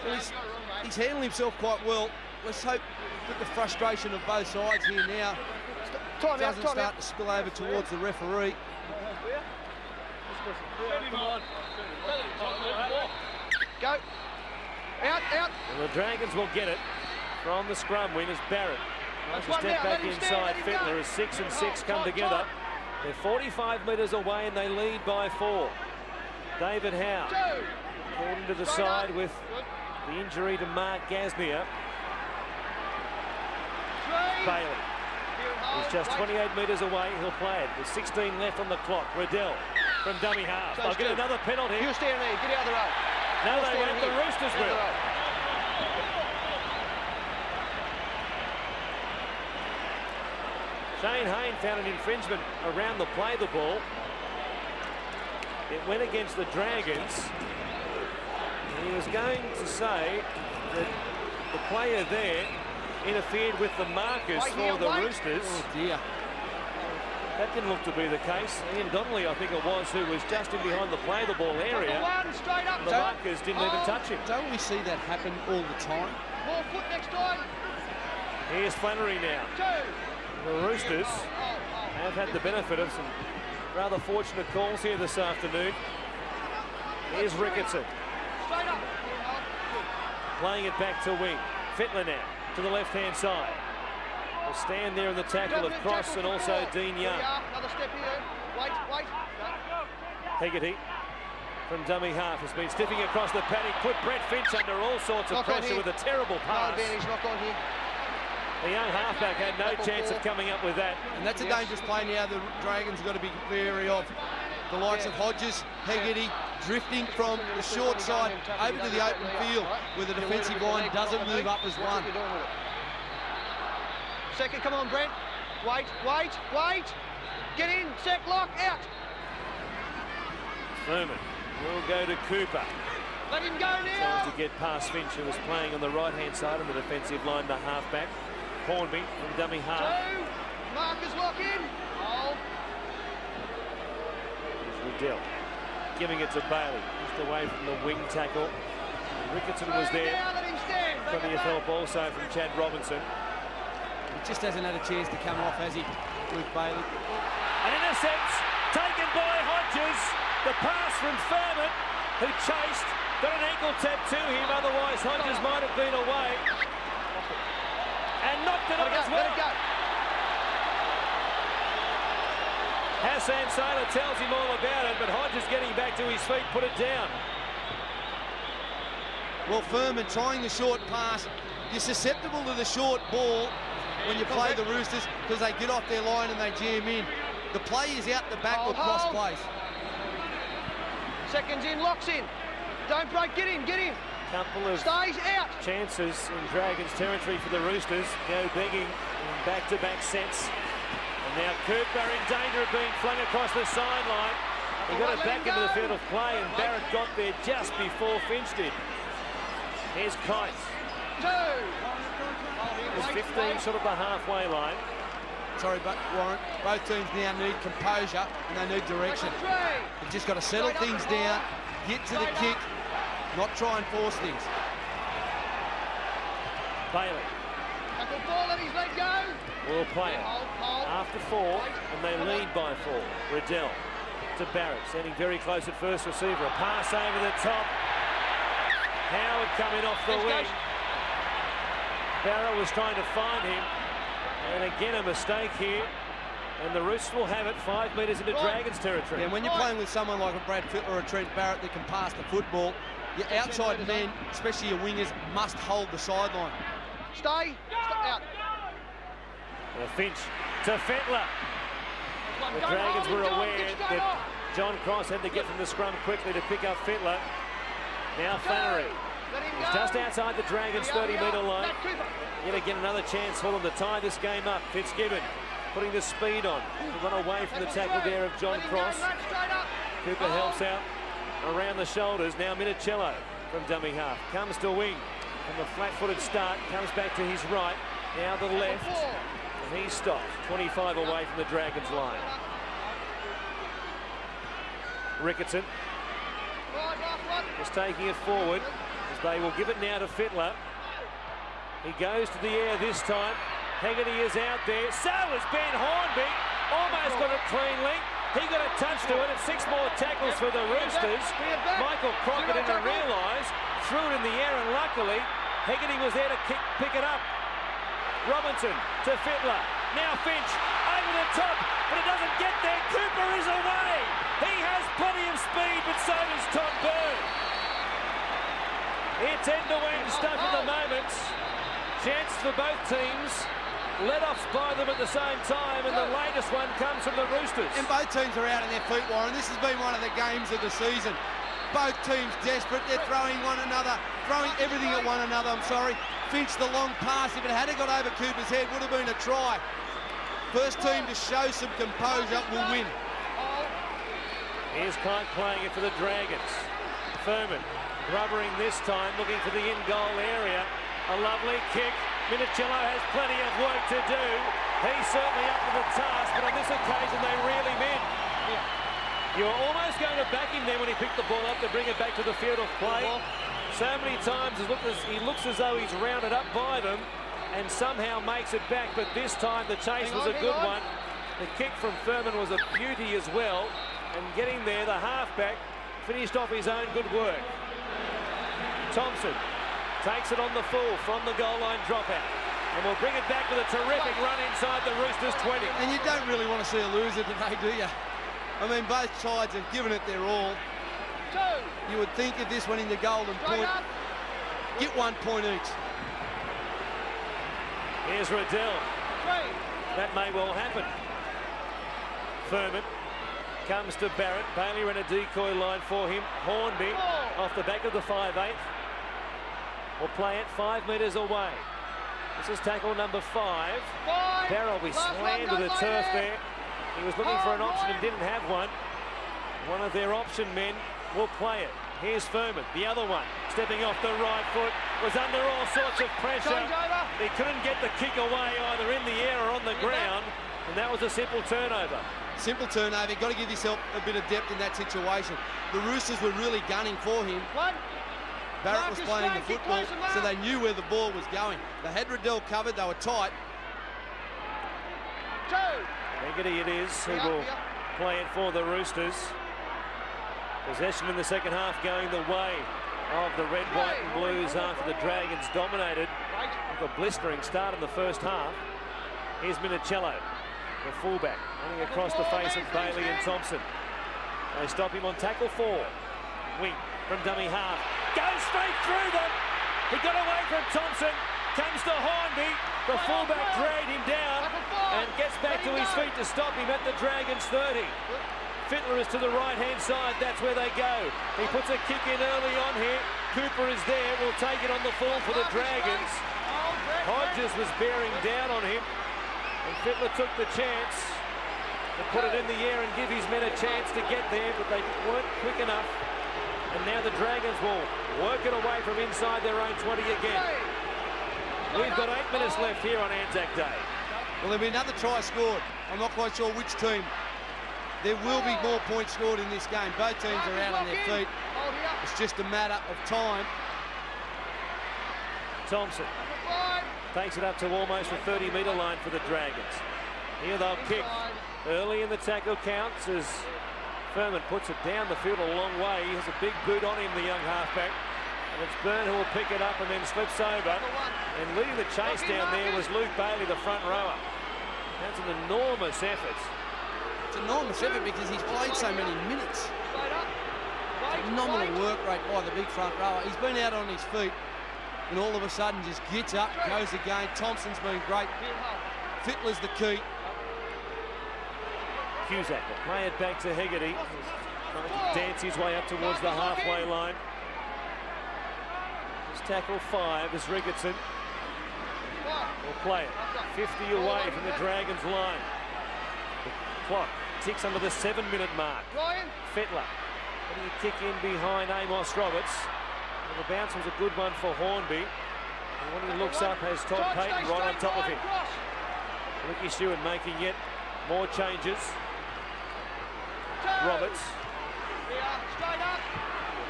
Well, he's handling himself quite well. Let's hope that the frustration of both sides here now doesn't start to spill over towards the referee. Go. Out. And the Dragons will get it from the scrum win as Barrett tries to step back inside Fittler as 6 and 6 come together. They're 45 metres away and they lead by 4. David Howe called into the side with the injury to Mark Gasnier. Bailey is just 28 metres away. He'll play it with 16 left on the clock. Riddell from dummy half. They'll get another penalty. You stand there. Get out of the road. No, they won't. The Roosters will. Shane Hayne found an infringement around the play the ball. It went against the Dragons. He was going to say that the player there interfered with the markers for the Roosters. Oh dear. That didn't look to be the case. Ian Donnelly, I think it was, who was just in behind the play the ball area. The markers didn't even touch him. Don't we see that happen all the time? More foot next time. Here's Flannery now. The Roosters have had the benefit of some rather fortunate calls here this afternoon. Here's Ricketson. Playing it back to wing. Fittler now to the left-hand side. Will stand there in the tackle of Cross and also Dean Young. Another step here. Wait. Hegarty from dummy half has been stiffing across the paddock, put Brett Finch under all sorts of pressure with a terrible pass. No advantage, knock on here. The young halfback had no chance of coming up with that. And that's a dangerous play now the Dragons have got to be wary of. The likes of Hodges, Hegarty, drifting from the short side over to the open field where the defensive line doesn't move up as one. Second, come on, Brent. Wait. Get in, sec, lock, out. Furman will go to Cooper. Let him go now. Tries to get past Finch, who was playing on the right-hand side of the defensive line, the halfback. Hornby from dummy half. Marcus lock in. Oh. Riddell giving it to Bailey, just away from the wing tackle. Ricketson was there. Plenty of help also from Chad Robinson. He just hasn't had a chance to come off, has he, Luke Bailey? An intercept taken by Hodges. The pass from Furman, who chased, got an ankle tap to him, otherwise Hodges might have been away. And knocked it on as well. Hassan Sailor tells him all about it, but Hodges getting back to his feet, put it down. Well, Furman trying the short pass. You're susceptible to the short ball when you play the Roosters because they get off their line and they jam in. The play is out the back with cross plays. Seconds in, locks in. Don't break, get in. Couple of Stays out. chances in Dragons territory for the Roosters. Go begging in back-to-back sets. And now Cooper in danger of being flung across the sideline. He got it back into the field of play and Barrett got there just before Finch did. Here's Kite. 2. There's 15 sort of the halfway line. Sorry, but Warren, both teams now need composure and they need direction. They've just got to settle things down, get to the kick, not try and force things. Tackle Bailey ball, let his leg go. will play it after 4, and they lead by 4. Riddell to Barrett, standing very close at first receiver. A pass over the top. Howard coming off the wing. Barrett was trying to find him. And again, a mistake here. And the Roosters will have it 5 metres into Dragons territory. Yeah, when you're playing with someone like a Brad Fittler or a Trent Barrett that can pass the football, your outside men, especially your wingers, must hold the sideline. Stay out. Finch to Fittler. The Dragons were aware that John Cross had to get from the scrum quickly to pick up Fittler. Now Flannery. He's just outside the Dragons' 30-metre line. Yet again, another chance for them to tie this game up. Fitzgibbon putting the speed on. He run away from the tackle there of John Cross. Cooper helps out around the shoulders. Now Minicello from dummy half. Comes to wing from a flat-footed start. Comes back to his right. Now the left. And he stopped 25 away from the Dragons' line. Ricketson is taking it forward as they will give it now to Fittler. He goes to the air this time. Hegarty is out there. So is Ben Hornby. Almost got it cleanly. He got a touch to it. It's 6 more tackles for the Roosters. Michael Crockett didn't realise. Threw it in the air and luckily Hegarty was there to pick it up. Robinson to Fittler. Now Finch over the top, but it doesn't get there. Cooper is away. He has plenty of speed, but so does Tom Bird. It's end-to-end stuff at the moment. Chance for both teams. Let-offs by them at the same time, and the latest one comes from the Roosters. And both teams are out on their feet, Warren. This has been one of the games of the season. Both teams desperate. They're throwing everything at one another, Finch the long pass. If it had got over Cooper's head, would have been a try. First team to show some composure will win. Here's Kite playing it for the Dragons. Furman rubbering this time, looking for the in-goal area. A lovely kick. Minicello has plenty of work to do. He's certainly up to the task, but on this occasion they really meant. You're almost going to back him there when he picked the ball up to bring it back to the field of play. So many times he looks as though he's rounded up by them and somehow makes it back, but this time the chase was a good one. The kick from Furman was a beauty as well, and getting there, the halfback finished off his own good work. Thompson takes it on the full from the goal line dropout, and we'll bring it back with a terrific run inside the Roosters 20. And you don't really want to see a loser today, do you? I mean, both sides have given it their all. You would think if this went in the golden point, get 1 point each. Here's Riddell. That may well happen. Furman comes to Barrett. Bailey ran a decoy line for him. Hornby off the back of the 5/8. Will play it 5 metres away. This is tackle number 5. Barrett will be slammed to the turf there. He was looking for an option and didn't have one. One of their option men will play it. Here's Furman, the other one, stepping off the right foot, was under all sorts of pressure. He couldn't get the kick away either in the air or on the ground. And that was a simple turnover. Simple turnover. You've got to give yourself a bit of depth in that situation. The Roosters were really gunning for him. Barrett was playing the football, so they knew where the ball was going. They had Riddell covered. They were tight. Haggerty it is. He will play it for the Roosters. Possession in the second half going the way of the red, white and blues after the Dragons dominated with a blistering start in the first half. Here's Minicello, the fullback, running across the face of Bailey and Thompson. They stop him on tackle 4. Wing from dummy half. Goes straight through them. He got away from Thompson. Comes to Hornby. The fullback dragged him down and gets back to his feet to stop him at the Dragons 30. Fittler is to the right-hand side. That's where they go. He puts a kick in early on here. Cooper is there. Will take it on the full for the Dragons. Hodges was bearing down on him. And Fittler took the chance to put it in the air and give his men a chance to get there, but they weren't quick enough. And now the Dragons will work it away from inside their own 20 again. We've got 8 minutes left here on Anzac Day. Well, there'll be another try scored. I'm not quite sure which team. There will be more points scored in this game. Both teams are out on their feet. It's just a matter of time. Thompson takes it up to almost the 30-metre line for the Dragons. Here they'll kick early in the tackle counts as Furman puts it down the field a long way. He has a big boot on him, the young halfback. And it's Byrne who will pick it up and then slips over. And leading the chase down there was Luke Bailey, the front rower. That's an enormous effort. It's an enormous effort because he's played so many minutes. Phenomenal work rate by the big front rower. He's been out on his feet and all of a sudden just gets up, goes again. Thompson's been great. Fittler's the key. Cusack will play it back to Haggerty. Trying to dance his way up towards the halfway line. It's tackle 5 is Ricketson. Will play it 50 away from the Dragons line. The clock ticks under the 7-minute mark. Fittler putting a kick in behind Amos Roberts. And the bounce was a good one for Hornby. And when he looks up, has Todd Payton right on top of him. Ricky Stewart making yet more changes. Roberts.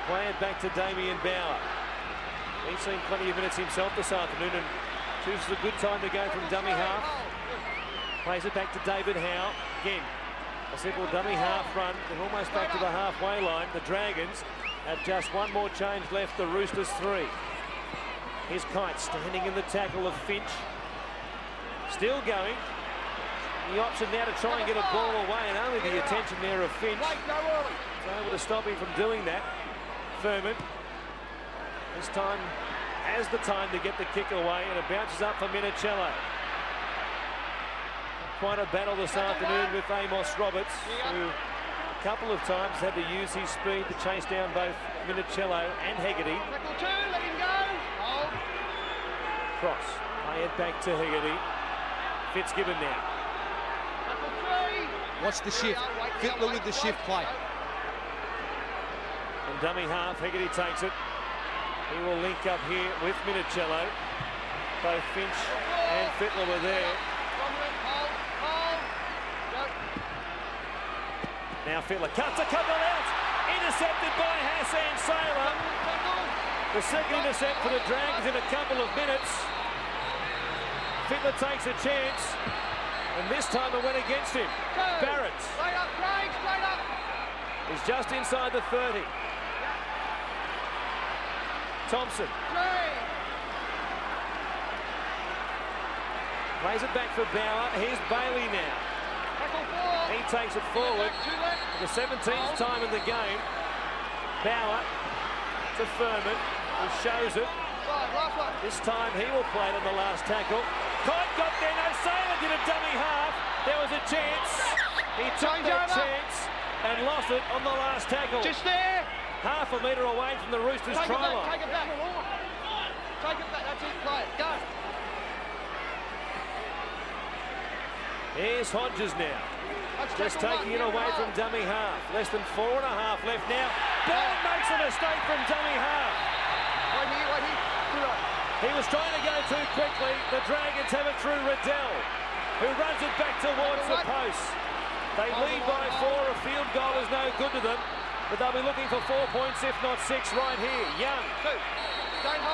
Play it back to Damien Bauer. He's seen plenty of minutes himself this afternoon and chooses a good time to go from dummy half. Plays it back to David Howe. Again, a simple dummy half run. They're almost back to the halfway line. The Dragons have just one more change left. The Roosters 3. Here's Kite standing in the tackle of Finch. Still going. The option now to try and get a ball away, and only the attention there of Finch is able to stop him from doing that. Furman this time has the time to get the kick away, and it bounces up for Minicello. Quite a battle this afternoon with Amos Roberts, who a couple of times had to use his speed to chase down both Minicello and Haggerty. Cross, play it back to Haggerty. Fitzgibbon now. Watch the shift. Fittler with the shift play. From dummy half, Haggerty takes it. He will link up here with Minicello. Both Finch and Fittler were there. Now Fittler cuts a couple out. Intercepted by Hassan Sailor. The second intercept for the Dragons in a couple of minutes. Fittler takes a chance. And this time it went against him. Barrett is just inside the 30. Thompson plays it back for Bauer. Here's Bailey now. He takes it forward for the 17th time in the game. Bauer to Furman, who shows it. This time he will play it on the last tackle. Kite got there, no Sailor did a dummy half. There was a chance. He took that chance and lost it on the last tackle. Just there. Half a metre away from the Roosters' try line. Take it back. Take it back. That's it. Play it. Go. Here's Hodges now. Just taking it away from dummy half. Less than 4.5 left now. Byrne makes a mistake from dummy half. Right here. He was trying to go too quickly. The Dragons have it through Riddell. who runs it back towards the post. They lead by 4. A field goal is no good to them, but they'll be looking for 4 points, if not 6, right here. Young,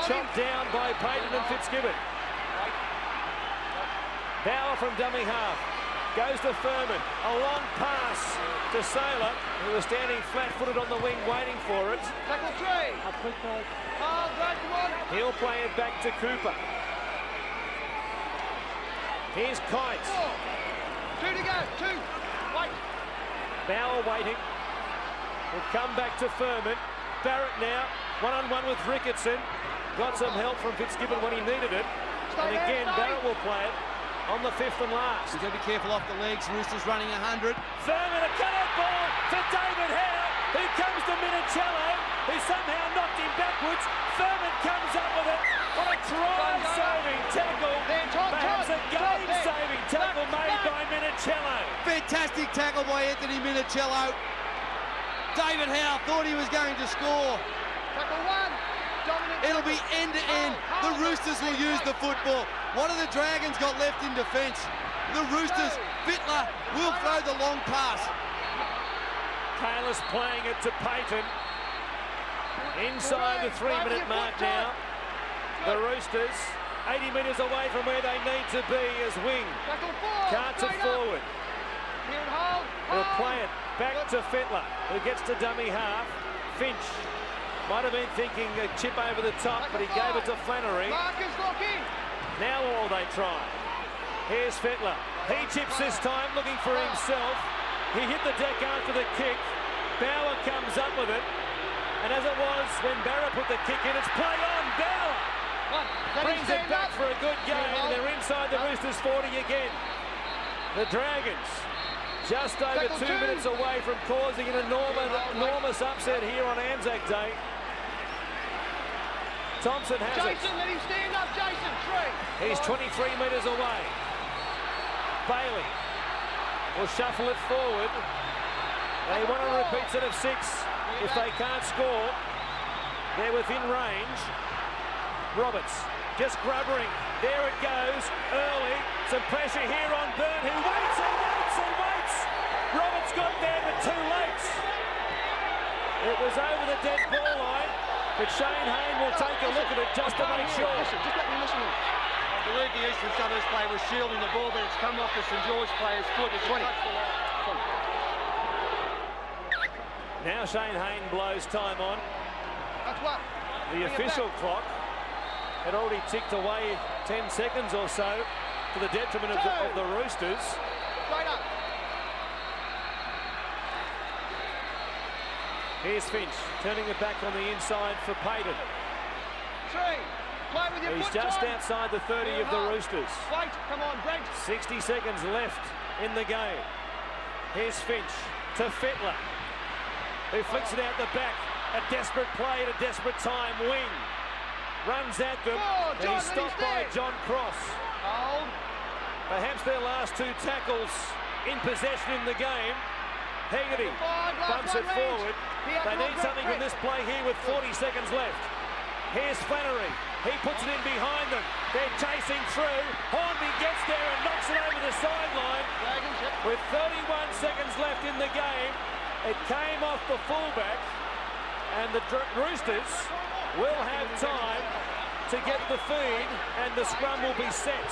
chopped down by Payton and Fitzgibbon. Bauer from dummy half. Goes to Furman. A long pass to Saylor, who was standing flat-footed on the wing waiting for it. Tackle 3. Oh, great, come on. He'll play it back to Cooper. Here's Kites. 2 to go. 2. Wait. Bauer waiting. Will come back to Furman. Barrett now, one-on-one with Ricketson. Got some help from Fitzgibbon when he needed it. And again, Barrett will play it on the 5th and last. He's got to be careful off the legs. Roosters running 100. Furman, a cut-out ball for David Howe, who comes to Minicello, who somehow knocked him backwards. Furman comes up with it on a try-saving tackle. Perhaps a game-saving tackle made by Minicello. Fantastic tackle by Anthony Minicello. David Howe thought he was going to score. Tackle 1. It'll be end-to-end. The Roosters will use the football. What have the Dragons got left in defence? The Roosters, Fittler will throw the long pass. Kalis playing it to Payton. Inside the 3-minute mark now. The Roosters 80 metres away from where they need to be as wing. Carts it forward. He'll play it back to Fittler, who gets to dummy half. Finch might have been thinking a chip over the top, but he gave it to Flannery. Now all they try. Here's Fittler. He chips this time, looking for himself. He hit the deck after the kick. Bauer comes up with it. And as it was when Barrett put the kick in, it's play on. Bauer brings it back for a good game. And they're inside the Roosters 40 again. The Dragons just over 2 minutes away from causing an enormous upset here on Anzac Day. Thompson has it. Jason, let him stand up, Jason. 3. He's 23 metres away. Bailey will shuffle it forward. They want a repeat set of 6 if they can't score. They're within range. Roberts just grubbering. There it goes. Early. Some pressure here on Byrne, who waits and waits and waits. Roberts got there, but too late. It was over the dead ball line, but Shane Hayne will take a look at it just to make sure. Listen, just let me listen. I believe the Eastern Suburbs player was shielding the ball, but it's come off the St George player's foot. It's 20. Now Shane Hayne blows time on. That's what. The official clock had already ticked away 10 seconds or so to the detriment of the Roosters. Straight up. Here's Finch, turning it back on the inside for Payton. 3. Play with your He's foot, just John. outside the 30 of the Roosters. Wait, come on, Brent. 60 seconds left in the game. Here's Finch to Fittler, who flicks it out the back. A desperate play at a desperate time. Wing runs at them. And he's stopped by John Cross. Hold. Perhaps their last 2 tackles in possession in the game. Hegarty bumps it forward. They need something from this play here with 40 seconds left. Here's Flannery. He puts it in behind them. They're chasing through. Hornby gets there and knocks it over the sideline. With 31 seconds left in the game, it came off the fullback, and the Roosters will have time to get the feed, and the scrum will be set.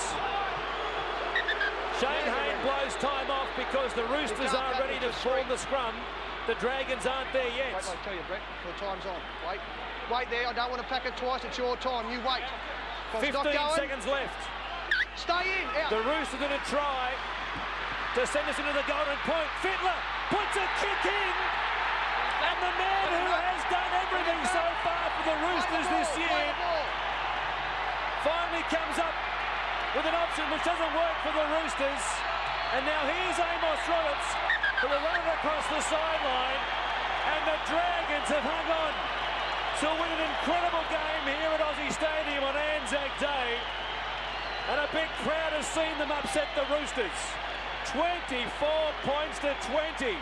Shane Hayne blows time off because the Roosters are ready to form the scrum. The Dragons aren't there yet. Wait, I tell you, Brett, the time's on. Wait. Wait there. I don't want to pack it twice. It's your time. You wait. 15 seconds left. Stay in. Out. The Roosters are going to try to send us into the golden point. Fittler puts a kick in. And the man who has done everything so far for the Roosters this year finally comes up with an option which doesn't work for the Roosters. And now here's Amos Roberts who will run it across the sideline. And the Dragons have hung on to win an incredible game here at Aussie Stadium on Anzac Day. And a big crowd has seen them upset the Roosters. 24 points to 20.